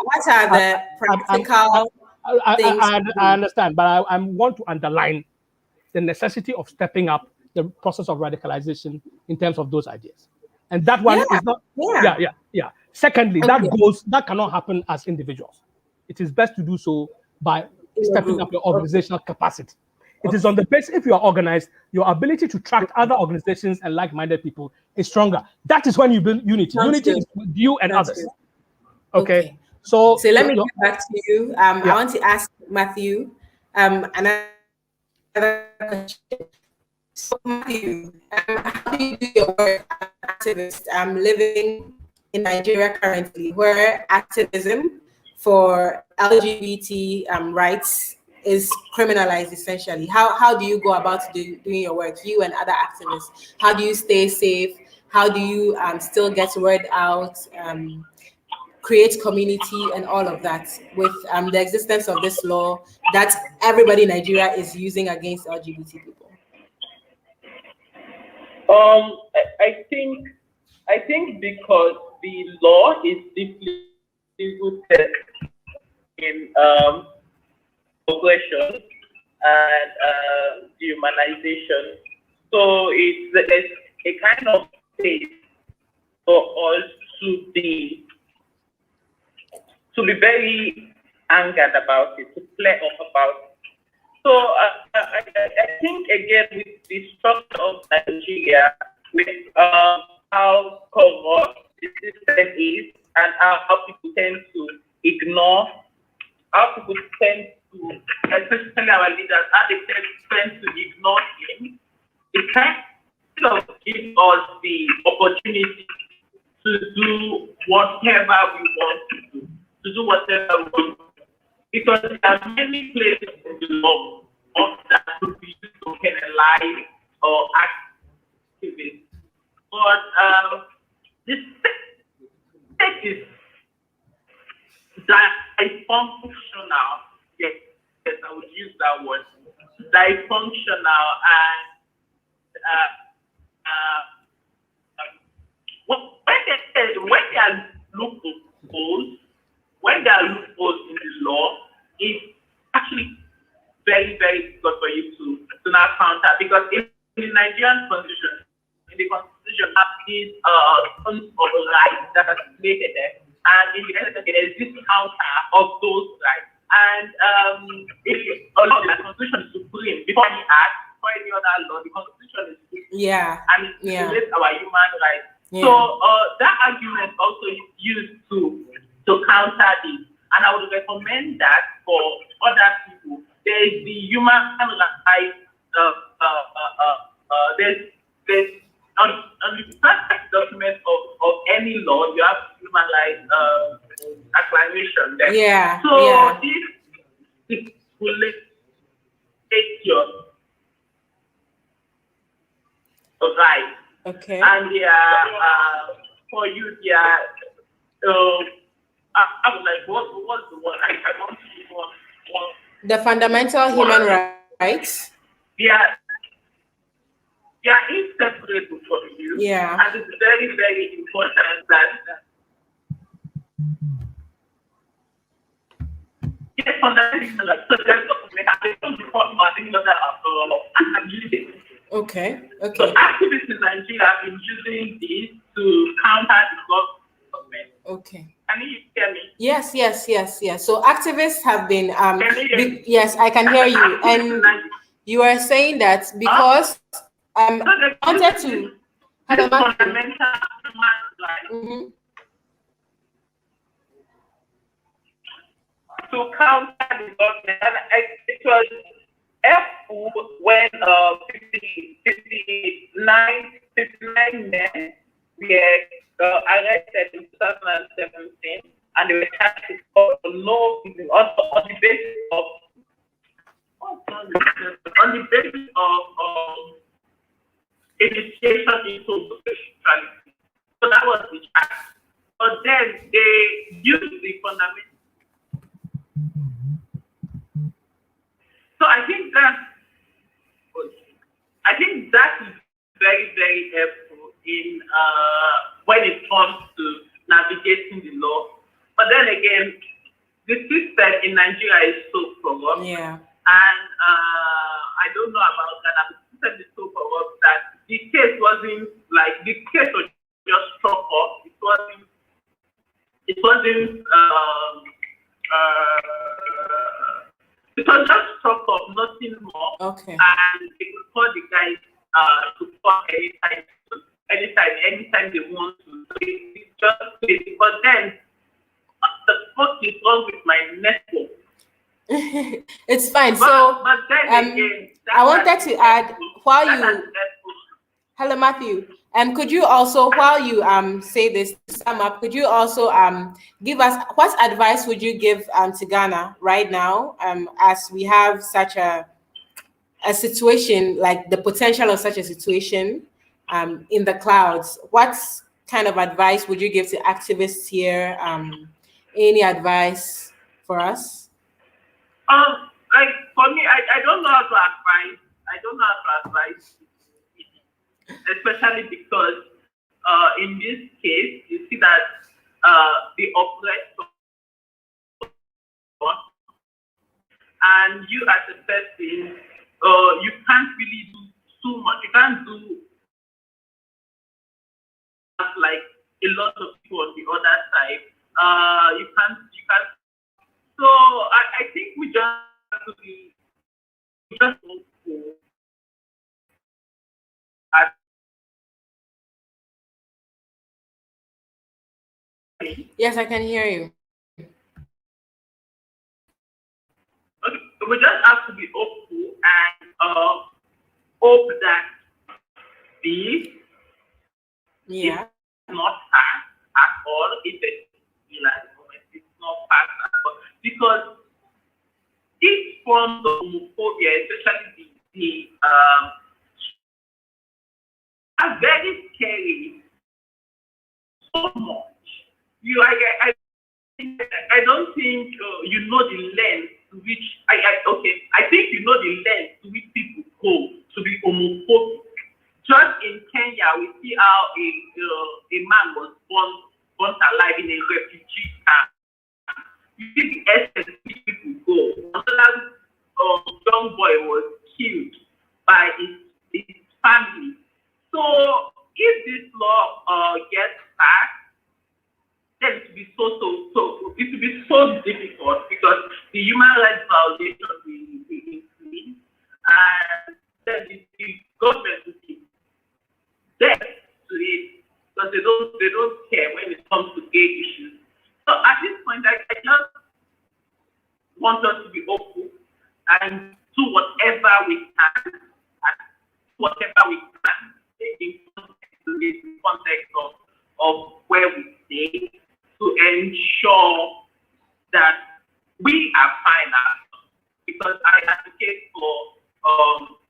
What are the practical things? I understand, but I want to underline the necessity of stepping up the process of radicalization in terms of those ideas. And that one is not. Yeah. Secondly, that cannot happen as individuals. It is best to do so by stepping up your organizational capacity. It is on the basis, if you are organized, your ability to track other organizations and like-minded people is stronger. That is when you build unity. Unity is with you and others. Okay. So let me get back to you. I want to ask Matthew another question. So Matthew, how do you do your work as an activist? I'm living in Nigeria currently, where activism for LGBT rights is criminalized essentially. How do you go about doing your work, you and other activists? How do you stay safe? How do you still get word out, create community and all of that with the existence of this law that everybody in Nigeria is using against LGBT people? I think because the law is deeply rooted in progression and dehumanization. So it's a kind of space for us to be very angered about it, to flare up about it. So I think again with the structure of Nigeria, with how corrupt the system is and how people tend to ignore, how people tend to, especially our leaders, how they tend to ignore him, it kind of gives us the opportunity to do whatever we want to do whatever we want to do. Because there are many places in the law that could be used to penalize or activists. But the state is that is functional, yes. yes, I would use that word, dysfunctional, and when there are loopholes, in the law, it's actually very, very good for you to now counter, because in the Nigerian constitution, have these tons of rights that are stated there, and in the end of the day, there is this counter of those rights. And the constitution is supreme before any act, before any other law. The constitution is supreme. Yeah. And it regulates our human rights. Yeah. So that argument also is used to counter this. And I would recommend that for other people. There is the human rights. There's on the first document of any law, you have human rights acclamation there. Yeah. So this will take your right. Okay. And they are for you. They are. I was like, what's the one? I want to see one. The fundamental human rights. They are inseparable from you. Yeah. And it's very, very important that yes, fundamental human rights. So there's no Okay. So activists in Nigeria have been using this to counter the government. Okay. Can you hear me? Yes. So activists have been yes, I can hear you. And you are saying that because I wanted to fundamental human rights to counter the government, and it was helpful when 59 men were arrested in 2017, and they were charged for no reason on the basis of initiation into homosexuality. So that was the charge. But then they used the fundamental. So I think that is very, very helpful in when it comes to navigating the law. But then again, the system in Nigeria is so corrupt. Yeah. And I don't know about that. The system is so corrupt that the case was just struck off. It was just struck off, nothing more. Okay. And they could call the guys to call anytime they want to. So it's just crazy. But then, what the fuck is wrong with my network? It's fine. But then again, I wanted to add while you. Hello, Matthew. Could you also, while you say this, to sum up, could you also give us what advice would you give to Ghana right now, as we have such a situation, like the potential of such a situation in the clouds? What kind of advice would you give to activists here? Any advice for us? Like for me, I don't know how to advise. Especially because in this case, you see that the oppressor and you as a person, you can't really do too much. You can't do like a lot of people on the other side. You can't. So I think we just have to be hopeful. Yes, I can hear you. Okay, we just have to be hopeful and hope that this is not passed at all. If it's not passed at all, because these forms of homophobia, especially the are very scary. So much. I don't think you know the length to which I think you know the length to which people go to be homophobic. Just in Kenya, we see how a man was born alive in a refugee camp. You see the essence to which people go. Another young boy was killed by his family. So if this law gets passed, then it will be it will be so difficult because the human rights violation will increase, and then the government will be deaf to it because they don't care when it comes to gay issues. So at this point, I just want us to be open and do whatever we can, in context of where we stay, to ensure that we are fine ourselves. Because I advocate for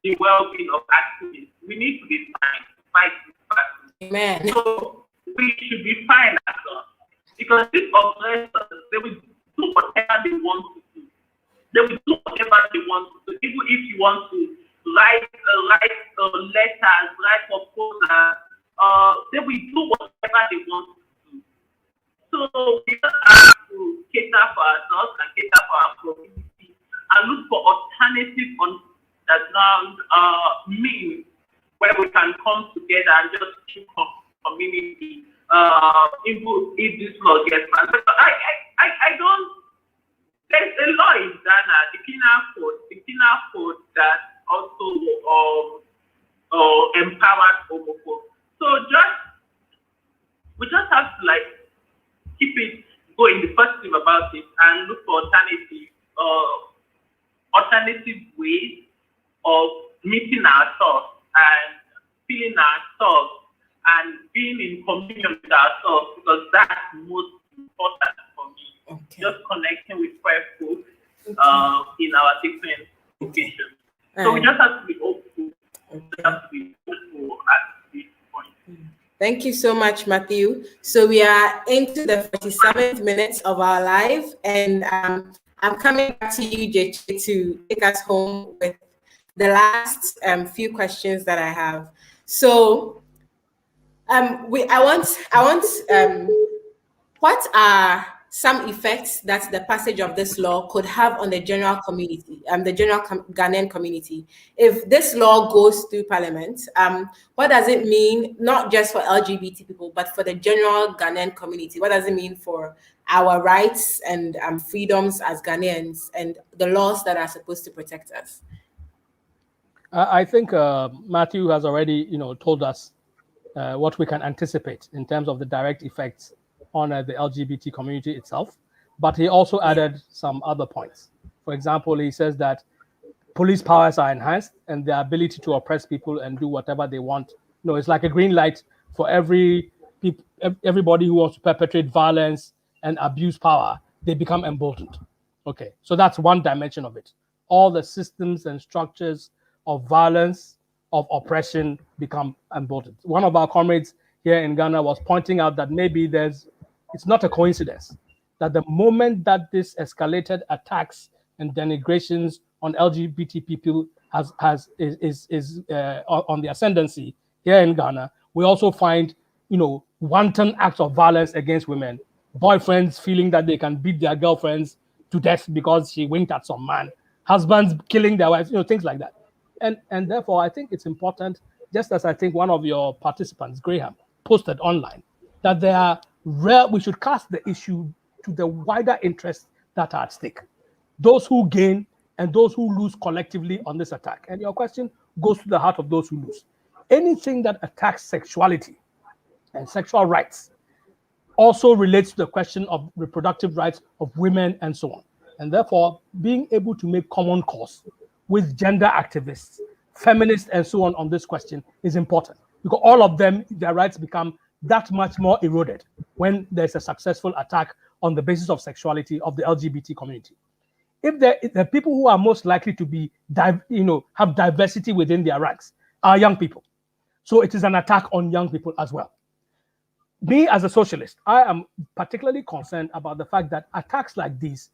the well-being of activists. We need to be fine to fight this battle. Amen. So we should be fine ourselves. Because these organizations, they will do whatever they want to do. They will do whatever they want to do. Even if you want to write letters, write proposals, they will do whatever they want to do. So we just have to cater for ourselves and cater for our community and look for alternative underground means where we can come together and just keep community if this law gets passed. I don't. There's a law in Ghana, the penal code that also empowers homophobes. So we just have to keep it going, be positive about it, and look for alternative ways of meeting ourselves and feeling ourselves and being in communion with ourselves, because that's most important for me. Okay. Just connecting with queer folk in our different locations. So we just have to be open. Okay. We have to be open at this point. Thank you so much, Matthew. So we are into the 47th minutes of our live, and I'm coming back to you, JJ, to take us home with the last few questions that I have. So what are some effects that the passage of this law could have on the general community, the general Ghanaian community? If this law goes through Parliament, what does it mean, not just for LGBT people, but for the general Ghanaian community? What does it mean for our rights and freedoms as Ghanaians and the laws that are supposed to protect us? I think Matthew has already, told us what we can anticipate in terms of the direct effects on the LGBT community itself, but he also added some other points. For example, he says that police powers are enhanced and the ability to oppress people and do whatever they want. It's like a green light for everybody who wants to perpetrate violence and abuse power. They become emboldened. Okay, so that's one dimension of it. All the systems and structures of violence, of oppression become emboldened. One of our comrades here in Ghana was pointing out that maybe it's not a coincidence that the moment that this escalated attacks and denigrations on LGBT people is on the ascendancy here in Ghana, we also find, wanton acts of violence against women, boyfriends feeling that they can beat their girlfriends to death because she winked at some man, husbands killing their wives, things like that. And therefore, I think it's important, just as I think one of your participants, Graham, posted online, that we should cast the issue to the wider interests that are at stake. Those who gain and those who lose collectively on this attack. And your question goes to the heart of those who lose. Anything that attacks sexuality and sexual rights also relates to the question of reproductive rights of women and so on. And therefore, being able to make common cause with gender activists, feminists, and so on this question is important, because all of them, their rights become that much more eroded when there's a successful attack on the basis of sexuality of the LGBT community. If the people who are most likely to be, have diversity within their ranks are young people. So it is an attack on young people as well. Me as a socialist, I am particularly concerned about the fact that attacks like these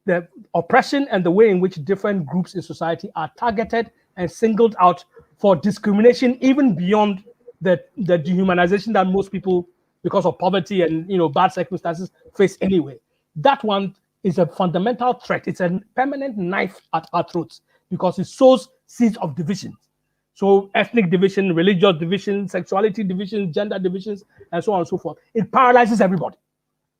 the oppression and the way in which different groups in society are targeted and singled out for discrimination, even beyond the dehumanization that most people, because of poverty and bad circumstances, face anyway. That one is a fundamental threat. It's a permanent knife at our throats because it sows seeds of division. So ethnic division, religious division, sexuality division, gender divisions, and so on and so forth. It paralyzes everybody.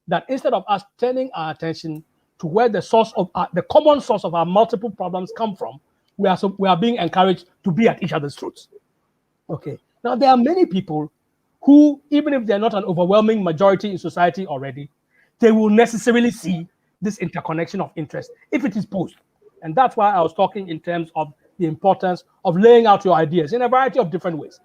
That instead of us turning our attention to where the source of the common source of our multiple problems come from, we are being encouraged to be at each other's throats. Okay. Now there are many people who, even if they're not an overwhelming majority in society already, they will necessarily see this interconnection of interest if it is posed. And that's why I was talking in terms of the importance of laying out your ideas in a variety of different ways.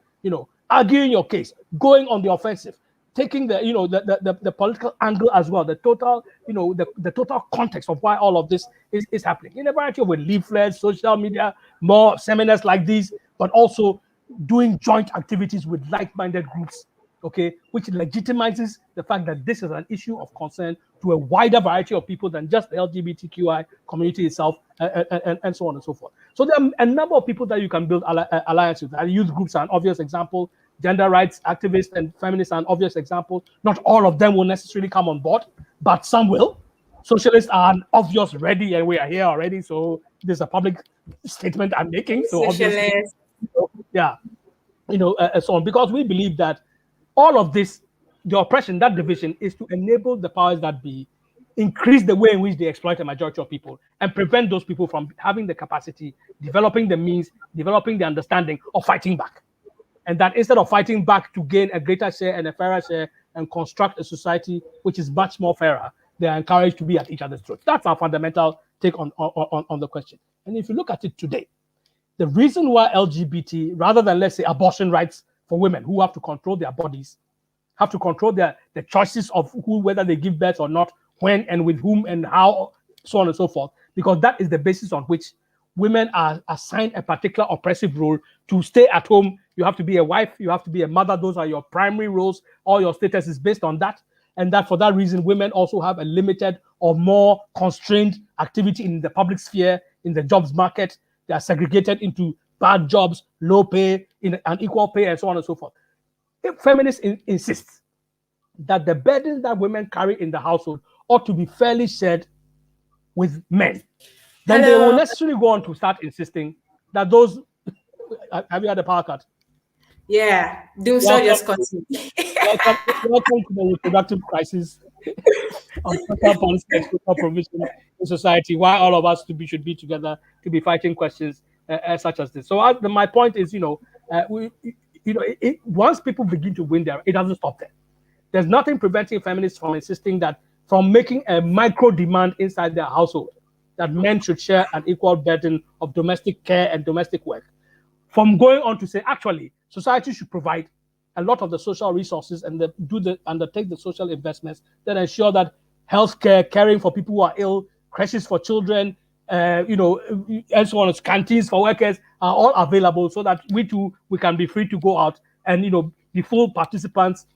Arguing your case, going on the offensive, taking the political angle as well, the total the total context of why all of this is happening in a variety of ways, leaflets, social media, more seminars like these, but also doing joint activities with like-minded groups, okay, which legitimizes the fact that this is an issue of concern to a wider variety of people than just the LGBTQI community itself, and so on and so forth. So there are a number of people that you can build alliances with. Youth groups are an obvious example. Gender rights activists and feminists are an obvious example. Not all of them will necessarily come on board, but some will. Socialists are an obvious ready, and we are here already. So there's a public statement I'm making. So obviously, yeah, so on, because we believe that all of this, the oppression, that division, is to enable the powers that be increase the way in which they exploit a majority of people and prevent those people from having the capacity, developing the means, developing the understanding of fighting back. And that instead of fighting back to gain a greater share and a fairer share and construct a society which is much more fairer, they are encouraged to be at each other's throats. That's our fundamental take on the question. And if you look at it today, the reason why LGBT, rather than, let's say, abortion rights for women who have to control their bodies, have to control the choices of whether they give birth or not, when and with whom and how, so on and so forth, because that is the basis on which women are assigned a particular oppressive role to stay at home. You have to be a wife, you have to be a mother. Those are your primary roles. All your status is based on that. And that for that reason, women also have a limited or more constrained activity in the public sphere, in the jobs market. They are segregated into bad jobs, low pay, unequal pay, and so on and so forth. If feminists insist that the burdens that women carry in the household ought to be fairly shared with men, then they will necessarily go on to start insisting that those... Have you had a power cut? Yeah, do so. Just continue. Welcome to the reproductive crisis of social policy and social provision in society. Why all of us should be together to be fighting questions such as this. So my point is, once people begin to win there, it doesn't stop there. There's nothing preventing feminists from making a micro demand inside their household that men should share an equal burden of domestic care and domestic work, from going on to say, actually, society should provide a lot of the social resources and undertake the social investments that ensure that healthcare, caring for people who are ill, creches for children, and so on, canteens for workers are all available, so that we can be free to go out and be full participants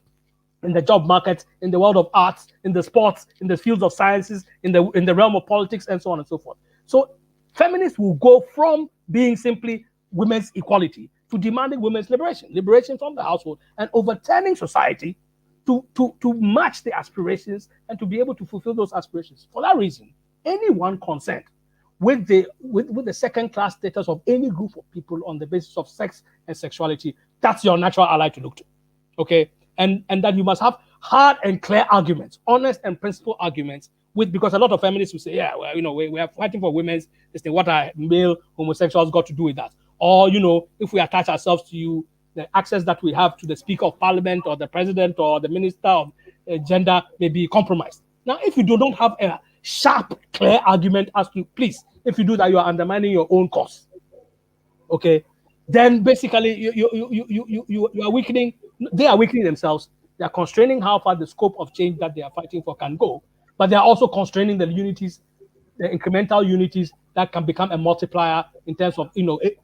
in the job market, in the world of arts, in the sports, in the fields of sciences, in the realm of politics, and so on and so forth. So feminists will go from being simply women's equality to demanding women's liberation from the household, and overturning society to match the aspirations and to be able to fulfill those aspirations. For that reason, anyone concerned with the second-class status of any group of people on the basis of sex and sexuality, that's your natural ally to look to, okay? And that you must have hard and clear arguments, honest and principled arguments, because a lot of feminists will say, yeah, well, we are fighting for women's, what are male homosexuals got to do with that? Or, if we attach ourselves to you, the access that we have to the Speaker of Parliament or the President or the Minister of Gender may be compromised. Now, if you don't have a sharp, clear argument as to, please, if you do that, you are undermining your own cause. Okay? Then basically you are weakening, they are weakening themselves. They are constraining how far the scope of change that they are fighting for can go, but they are also constraining the unities, the incremental unities that can become a multiplier in terms of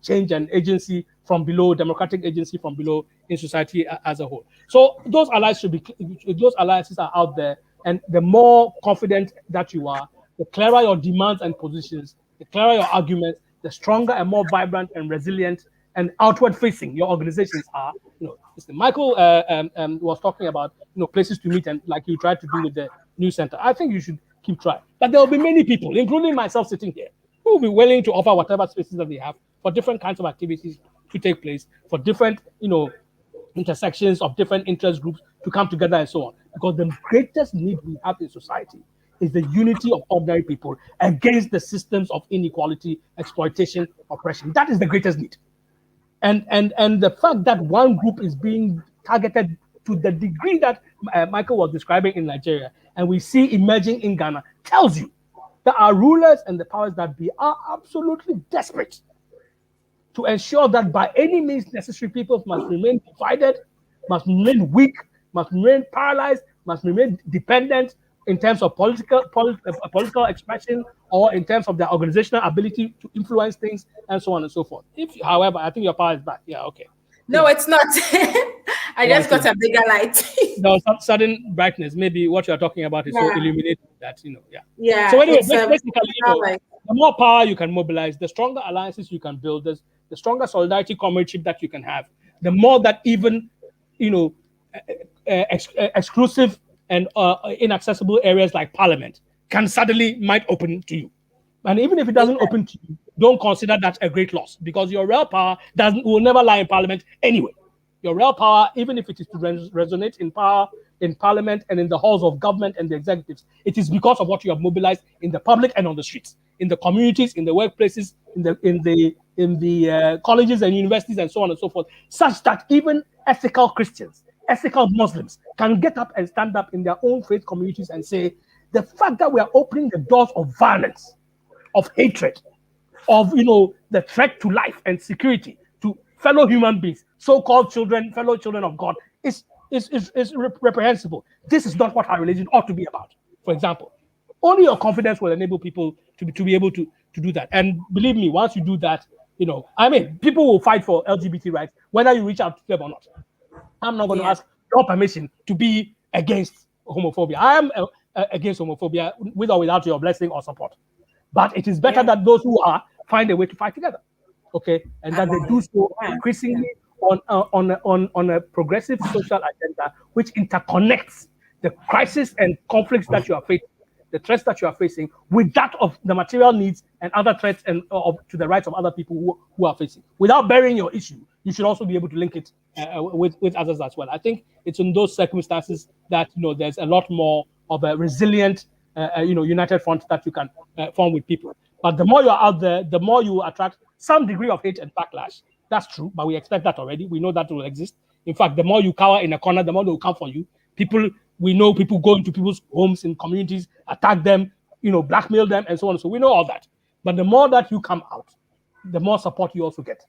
change and agency from below, democratic agency from below in society as a whole. So those alliances are out there, and the more confident that you are, the clearer your demands and positions, the clearer your arguments, the stronger and more vibrant and resilient and outward-facing your organizations are. Mr. Michael was talking about places to meet, and like you tried to do with the news center. I think you should keep trying. But there will be many people, including myself sitting here, who will be willing to offer whatever spaces that they have for different kinds of activities to take place, for different intersections of different interest groups to come together and so on. Because the greatest need we have in society is the unity of ordinary people against the systems of inequality, exploitation, oppression. That is the greatest need. And the fact that one group is being targeted to the degree that Michael was describing in Nigeria, and we see emerging in Ghana, tells you that our rulers and the powers that be are absolutely desperate to ensure that by any means necessary, people must remain divided, must remain weak, must remain paralyzed, must remain dependent in terms of political expression, or in terms of their organizational ability to influence things, and so on and so forth. However, I think your power is back. Yeah, okay. No, it's not. I just got a bigger light. There was some sudden brightness. Maybe what you're talking about is so illuminating that, yeah. Yeah. So anyway, basically, the more power you can mobilize, the stronger alliances you can build, the stronger solidarity, comradeship that you can have, the more that even, exclusive and inaccessible areas like Parliament might open to you. And even if it doesn't open to you, don't consider that a great loss, because your real power will never lie in Parliament anyway. Your real power, even if it is to resonate in power in Parliament and in the halls of government and the executives, it is because of what you have mobilized in the public and on the streets, in the communities, in the workplaces, in the colleges and universities, and so on and so forth, such that even ethical Christians, ethical Muslims can get up and stand up in their own faith communities and say, the fact that we are opening the doors of violence, of hatred, of the threat to life and security to fellow human beings, so-called fellow children of God, is reprehensible. This is not what our religion ought to be about. For example, only your confidence will enable people to be able to do that. And believe me, once you do that, people will fight for LGBT rights, whether you reach out to them or not. I'm not going to ask your permission to be against homophobia. I am against homophobia with or without your blessing or support. But it is better that those who find a way to fight together, okay, and that they do so increasingly on a progressive social agenda, which interconnects the crisis and conflicts that you are facing, the threats that you are facing, with that of the material needs and other threats and to the rights of other people who are facing. Without burying your issue, you should also be able to link it with others as well. I think it's in those circumstances that there's a lot more of a resilient, united front that you can form with people. But the more you are out there, the more you attract some degree of hate and backlash. That's true, but we expect that already. We know that will exist. In fact, the more you cower in a corner, the more they will come for you. We know people go into people's homes in communities, attack them, blackmail them, and so on. So we know all that. But the more that you come out, the more support you also get,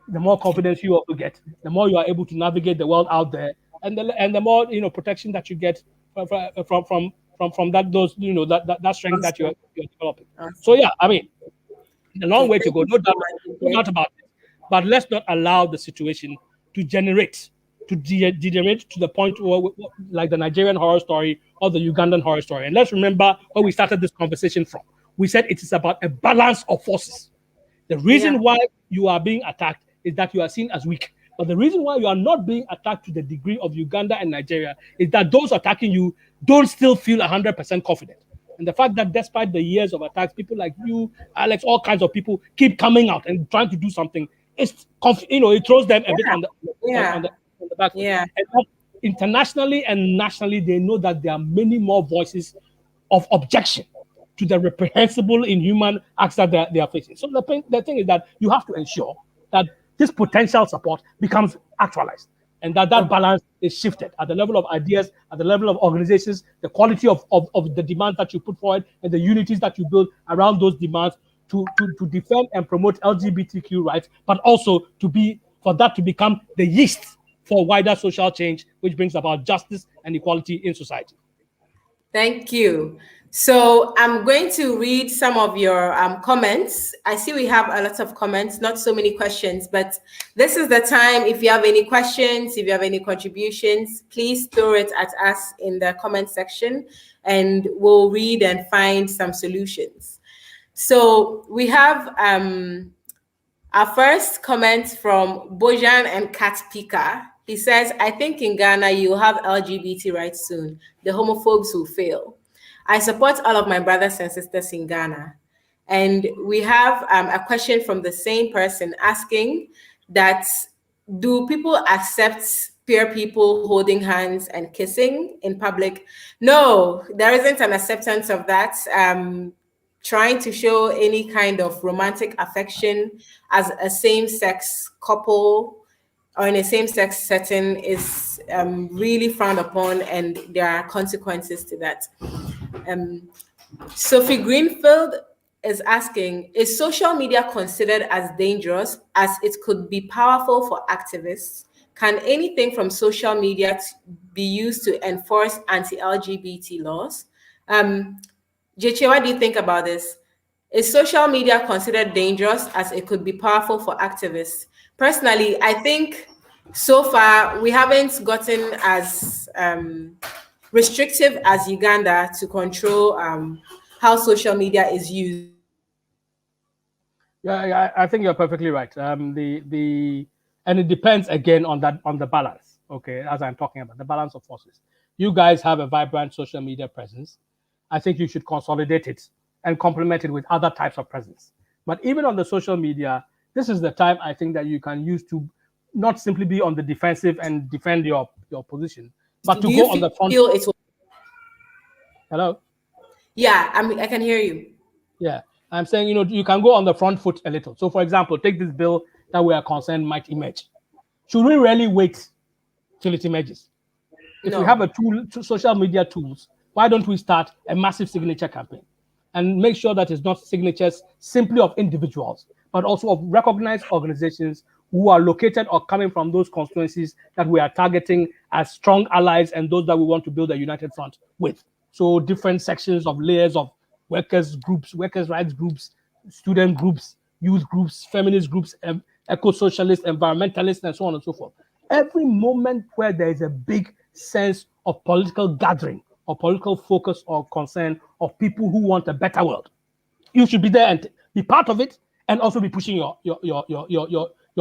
the more confidence you also get, the more you are able to navigate the world out there, and the more protection that you get from that strength that you're developing. So yeah, I mean, a long way to go, no doubt about it. But let's not allow the situation to degenerate to the point where, like the Nigerian horror story or the Ugandan horror story. And let's remember where we started this conversation from. We said it is about a balance of forces. The reason why you are being attacked is that you are seen as weak. But the reason why you are not being attacked to the degree of Uganda and Nigeria is that those attacking you don't still feel 100% confident. And the fact that despite the years of attacks, people like you, Alex, all kinds of people keep coming out and trying to do something, it throws them a bit on the back. Yeah. And internationally and nationally, they know that there are many more voices of objection to the reprehensible, inhuman acts that they are facing. So the thing is that you have to ensure that this potential support becomes actualized, and that balance is shifted at the level of ideas, at the level of organizations, the quality of the demands that you put forward, and the unities that you build around those demands to defend and promote LGBTQ rights, but also for that to become the yeast for wider social change, which brings about justice and equality in society. Thank you. So I'm going to read some of your comments. I see we have a lot of comments, not so many questions, but this is the time. If you have any questions, if you have any contributions, please throw it at us in the comment section and we'll read and find some solutions. So we have our first comment from Bojan and Kat Pika. He says, I think in Ghana you'll have LGBT rights soon. The homophobes will fail. I support all of my brothers and sisters in Ghana. And we have a question from the same person asking that, do people accept peer people holding hands and kissing in public? No, there isn't an acceptance of that. Trying to show any kind of romantic affection as a same-sex couple or in a same-sex setting is really frowned upon, and there are consequences to that. Sophie Greenfield is asking, is social media considered as dangerous as it could be powerful for activists? Can anything from social media be used to enforce anti-LGBT laws? JJ, what do you think about this? Is social media considered dangerous as it could be powerful for activists? Personally, I think so far we haven't gotten as restrictive as Uganda to control how social media is used. Yeah, I think you're perfectly right. And it depends again on the balance. Okay, as I'm talking about the balance of forces. You guys have a vibrant social media presence. I think you should consolidate it and complement it with other types of presence. But even on the social media, this is the time I think that you can use to not simply be on the defensive and defend your position, but to go on the front. Hello? Yeah, I can hear you. Yeah, I'm saying, you can go on the front foot a little. So, for example, take this bill that we are concerned might emerge. Should we really wait till it emerges? If we have a tool, social media tools, why don't we start a massive signature campaign and make sure that it's not signatures simply of individuals, but also of recognized organizations who are located or coming from those constituencies that we are targeting as strong allies and those that we want to build a united front with. So different sections of layers of workers groups, workers' rights groups, student groups, youth groups, feminist groups, eco-socialists, environmentalists, and so on and so forth. Every moment where there is a big sense of political gathering or political focus or concern of people who want a better world, you should be there and be part of it, and also be pushing your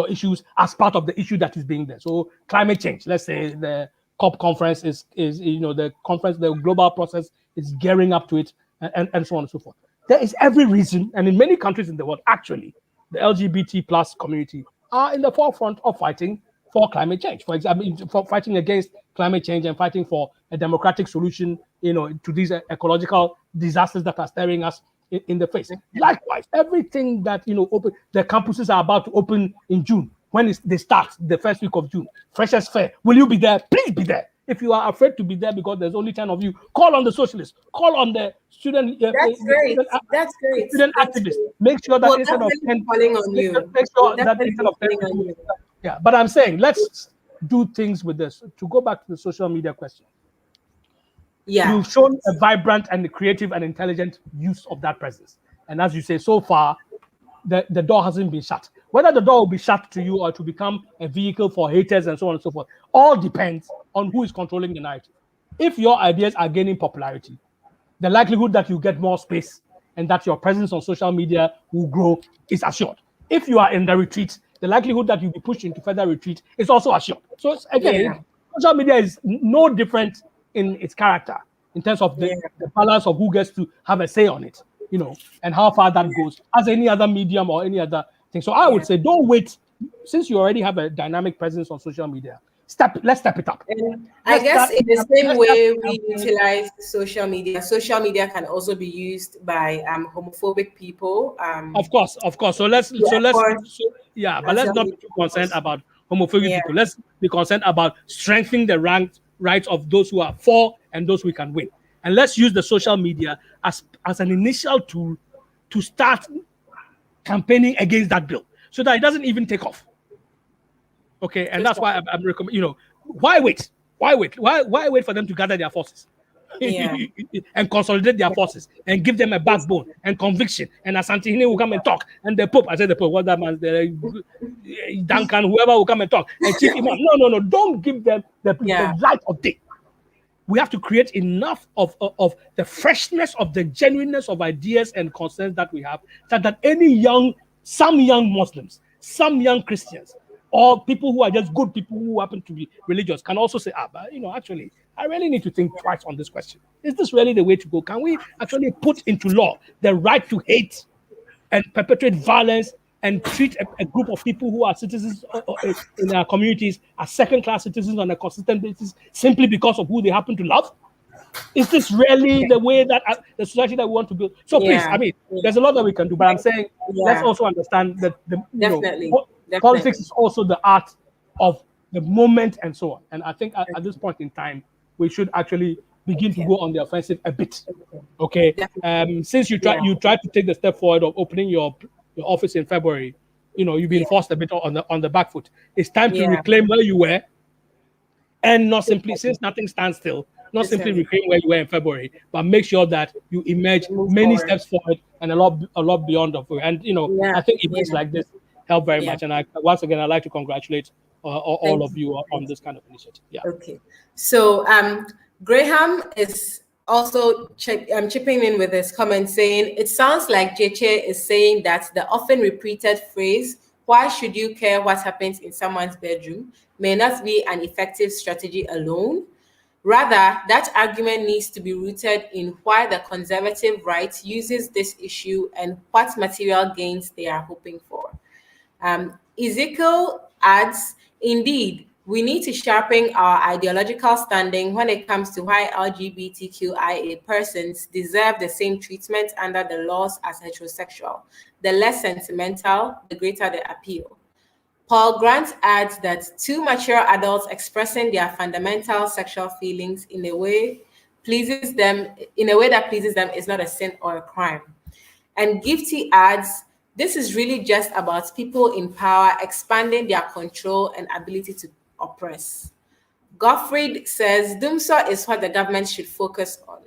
issues as part of the issue that is being there. So climate change, let's say the COP conference is the conference, the global process is gearing up to it, and so on and so forth. There is every reason, and in many countries in the world, actually, the LGBT plus community are in the forefront of fighting for climate change. For example, for fighting against climate change and fighting for a democratic solution, to these ecological disasters that are staring us in the face. Likewise, everything that the campuses are about to open in June, when they start the first week of June, Freshers Fair. Will you be there? Please be there. If you are afraid to be there because there's only 10 of you, call on the socialists, call on the student. That's great. That's great. Student activists. Make sure that instead of 10, calling on you. Make sure that instead of 10, yeah. But I'm saying let's do things with this. To go back to the social media question. Yeah. You've shown a vibrant and creative and intelligent use of that presence. And as you say, so far, the door hasn't been shut. Whether the door will be shut to you or to become a vehicle for haters and so on and so forth, all depends on who is controlling the narrative. If your ideas are gaining popularity, the likelihood that you get more space and that your presence on social media will grow is assured. If you are in the retreat, the likelihood that you'll be pushed into further retreat is also assured. So again, social media is no different in its character in terms of the balance of who gets to have a say on it, and how far that goes as any other medium or any other thing. So I would say, don't wait. Since you already have a dynamic presence on social media, let's step it up. And I guess in the same way we utilize social media can also be used by homophobic people. Of course. So let's be too concerned about homophobic people. Let's be concerned about strengthening the rights of those who are for and those we can win. And let's use the social media as an initial tool to start campaigning against that bill so that it doesn't even take off. Okay, and that's why I'm recommending, why wait? Why wait for them to gather their forces? Yeah. and consolidate their forces and give them a backbone and conviction. And Asante Hine will come and talk. And the Pope, I said the Pope, what that man, Duncan, whoever will come and talk. And Chief Imam, no, don't give them the light of day. We have to create enough of the freshness, of the genuineness of ideas and concerns that we have, so that some young Muslims, some young Christians, or people who are just good people who happen to be religious can also say, but actually, I really need to think twice on this question. Is this really the way to go? Can we actually put into law the right to hate and perpetrate violence and treat a group of people who are citizens in our communities as second-class citizens on a consistent basis simply because of who they happen to love? Is this really the way that the society that we want to build? So please, there's a lot that we can do, but I'm saying let's also understand that politics is also the art of the moment and so on. And I think at this point in time, we should actually begin to go on the offensive a bit. Okay. Since you tried to take the step forward of opening your office in February, you've been forced a bit on the back foot. It's time to reclaim where you were, and not simply, since nothing stands still, not simply reclaim where you were in February, but make sure that you emerge many steps forward and a lot beyond of it. And I think events like this help very much. And once again, I'd like to congratulate all of you on this kind of initiative. Yeah. Okay. So Graham is also chipping in with his comment saying, it sounds like JK is saying that the often repeated phrase, "Why should you care what happens in someone's bedroom?" may not be an effective strategy alone. Rather, that argument needs to be rooted in why the conservative right uses this issue and what material gains they are hoping for. Ezekiel adds, indeed, we need to sharpen our ideological standing when it comes to why LGBTQIA persons deserve the same treatment under the laws as heterosexual. The less sentimental, the greater the appeal. Paul Grant adds that two mature adults expressing their fundamental sexual feelings in a way that pleases them is not a sin or a crime. And Gifty adds, this is really just about people in power expanding their control and ability to oppress. Gottfried says, Dumso is what the government should focus on.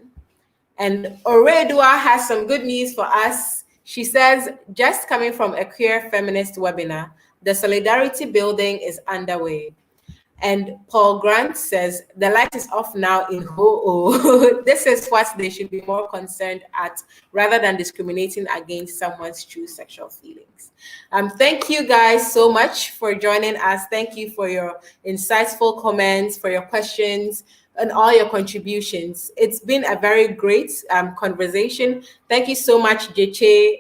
And Oredua has some good news for us. She says, just coming from a queer feminist webinar, the solidarity building is underway. And Paul Grant says, the light is off now in Ho-Oh. This is what they should be more concerned at, rather than discriminating against someone's true sexual feelings. Thank you guys so much for joining us. Thank you for your insightful comments, for your questions, and all your contributions. It's been a very great conversation. Thank you so much, Jeche.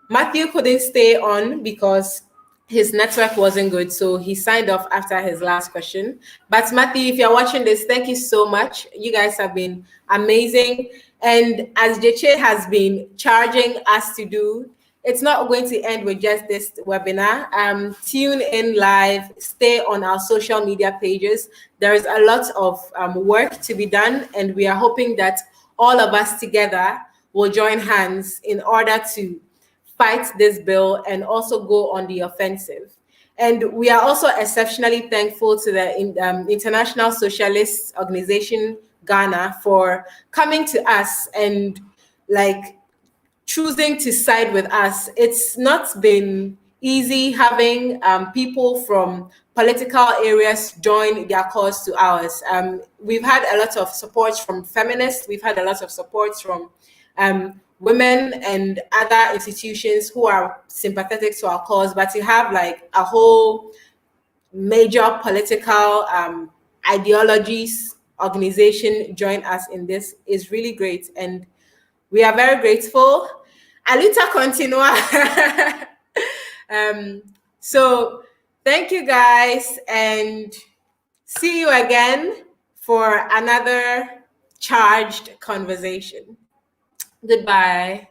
Matthew couldn't stay on because his network wasn't good, so he signed off after his last question. But Matthew, if you're watching this, thank you so much. You guys have been amazing. And as Jeche has been charging us to do, it's not going to end with just this webinar. Tune in live, stay on our social media pages. There is a lot of work to be done, and we are hoping that all of us together will join hands in order to fight this bill and also go on the offensive. And we are also exceptionally thankful to the International Socialist Organization, Ghana, for coming to us and choosing to side with us. It's not been easy having people from political areas join their cause to ours. We've had a lot of support from feminists. We've had a lot of support from women and other institutions who are sympathetic to our cause, but to have a whole major political ideologies organization join us in this is really great, and we are very grateful. Alita continua. So thank you guys, and see you again for another charged conversation. Goodbye.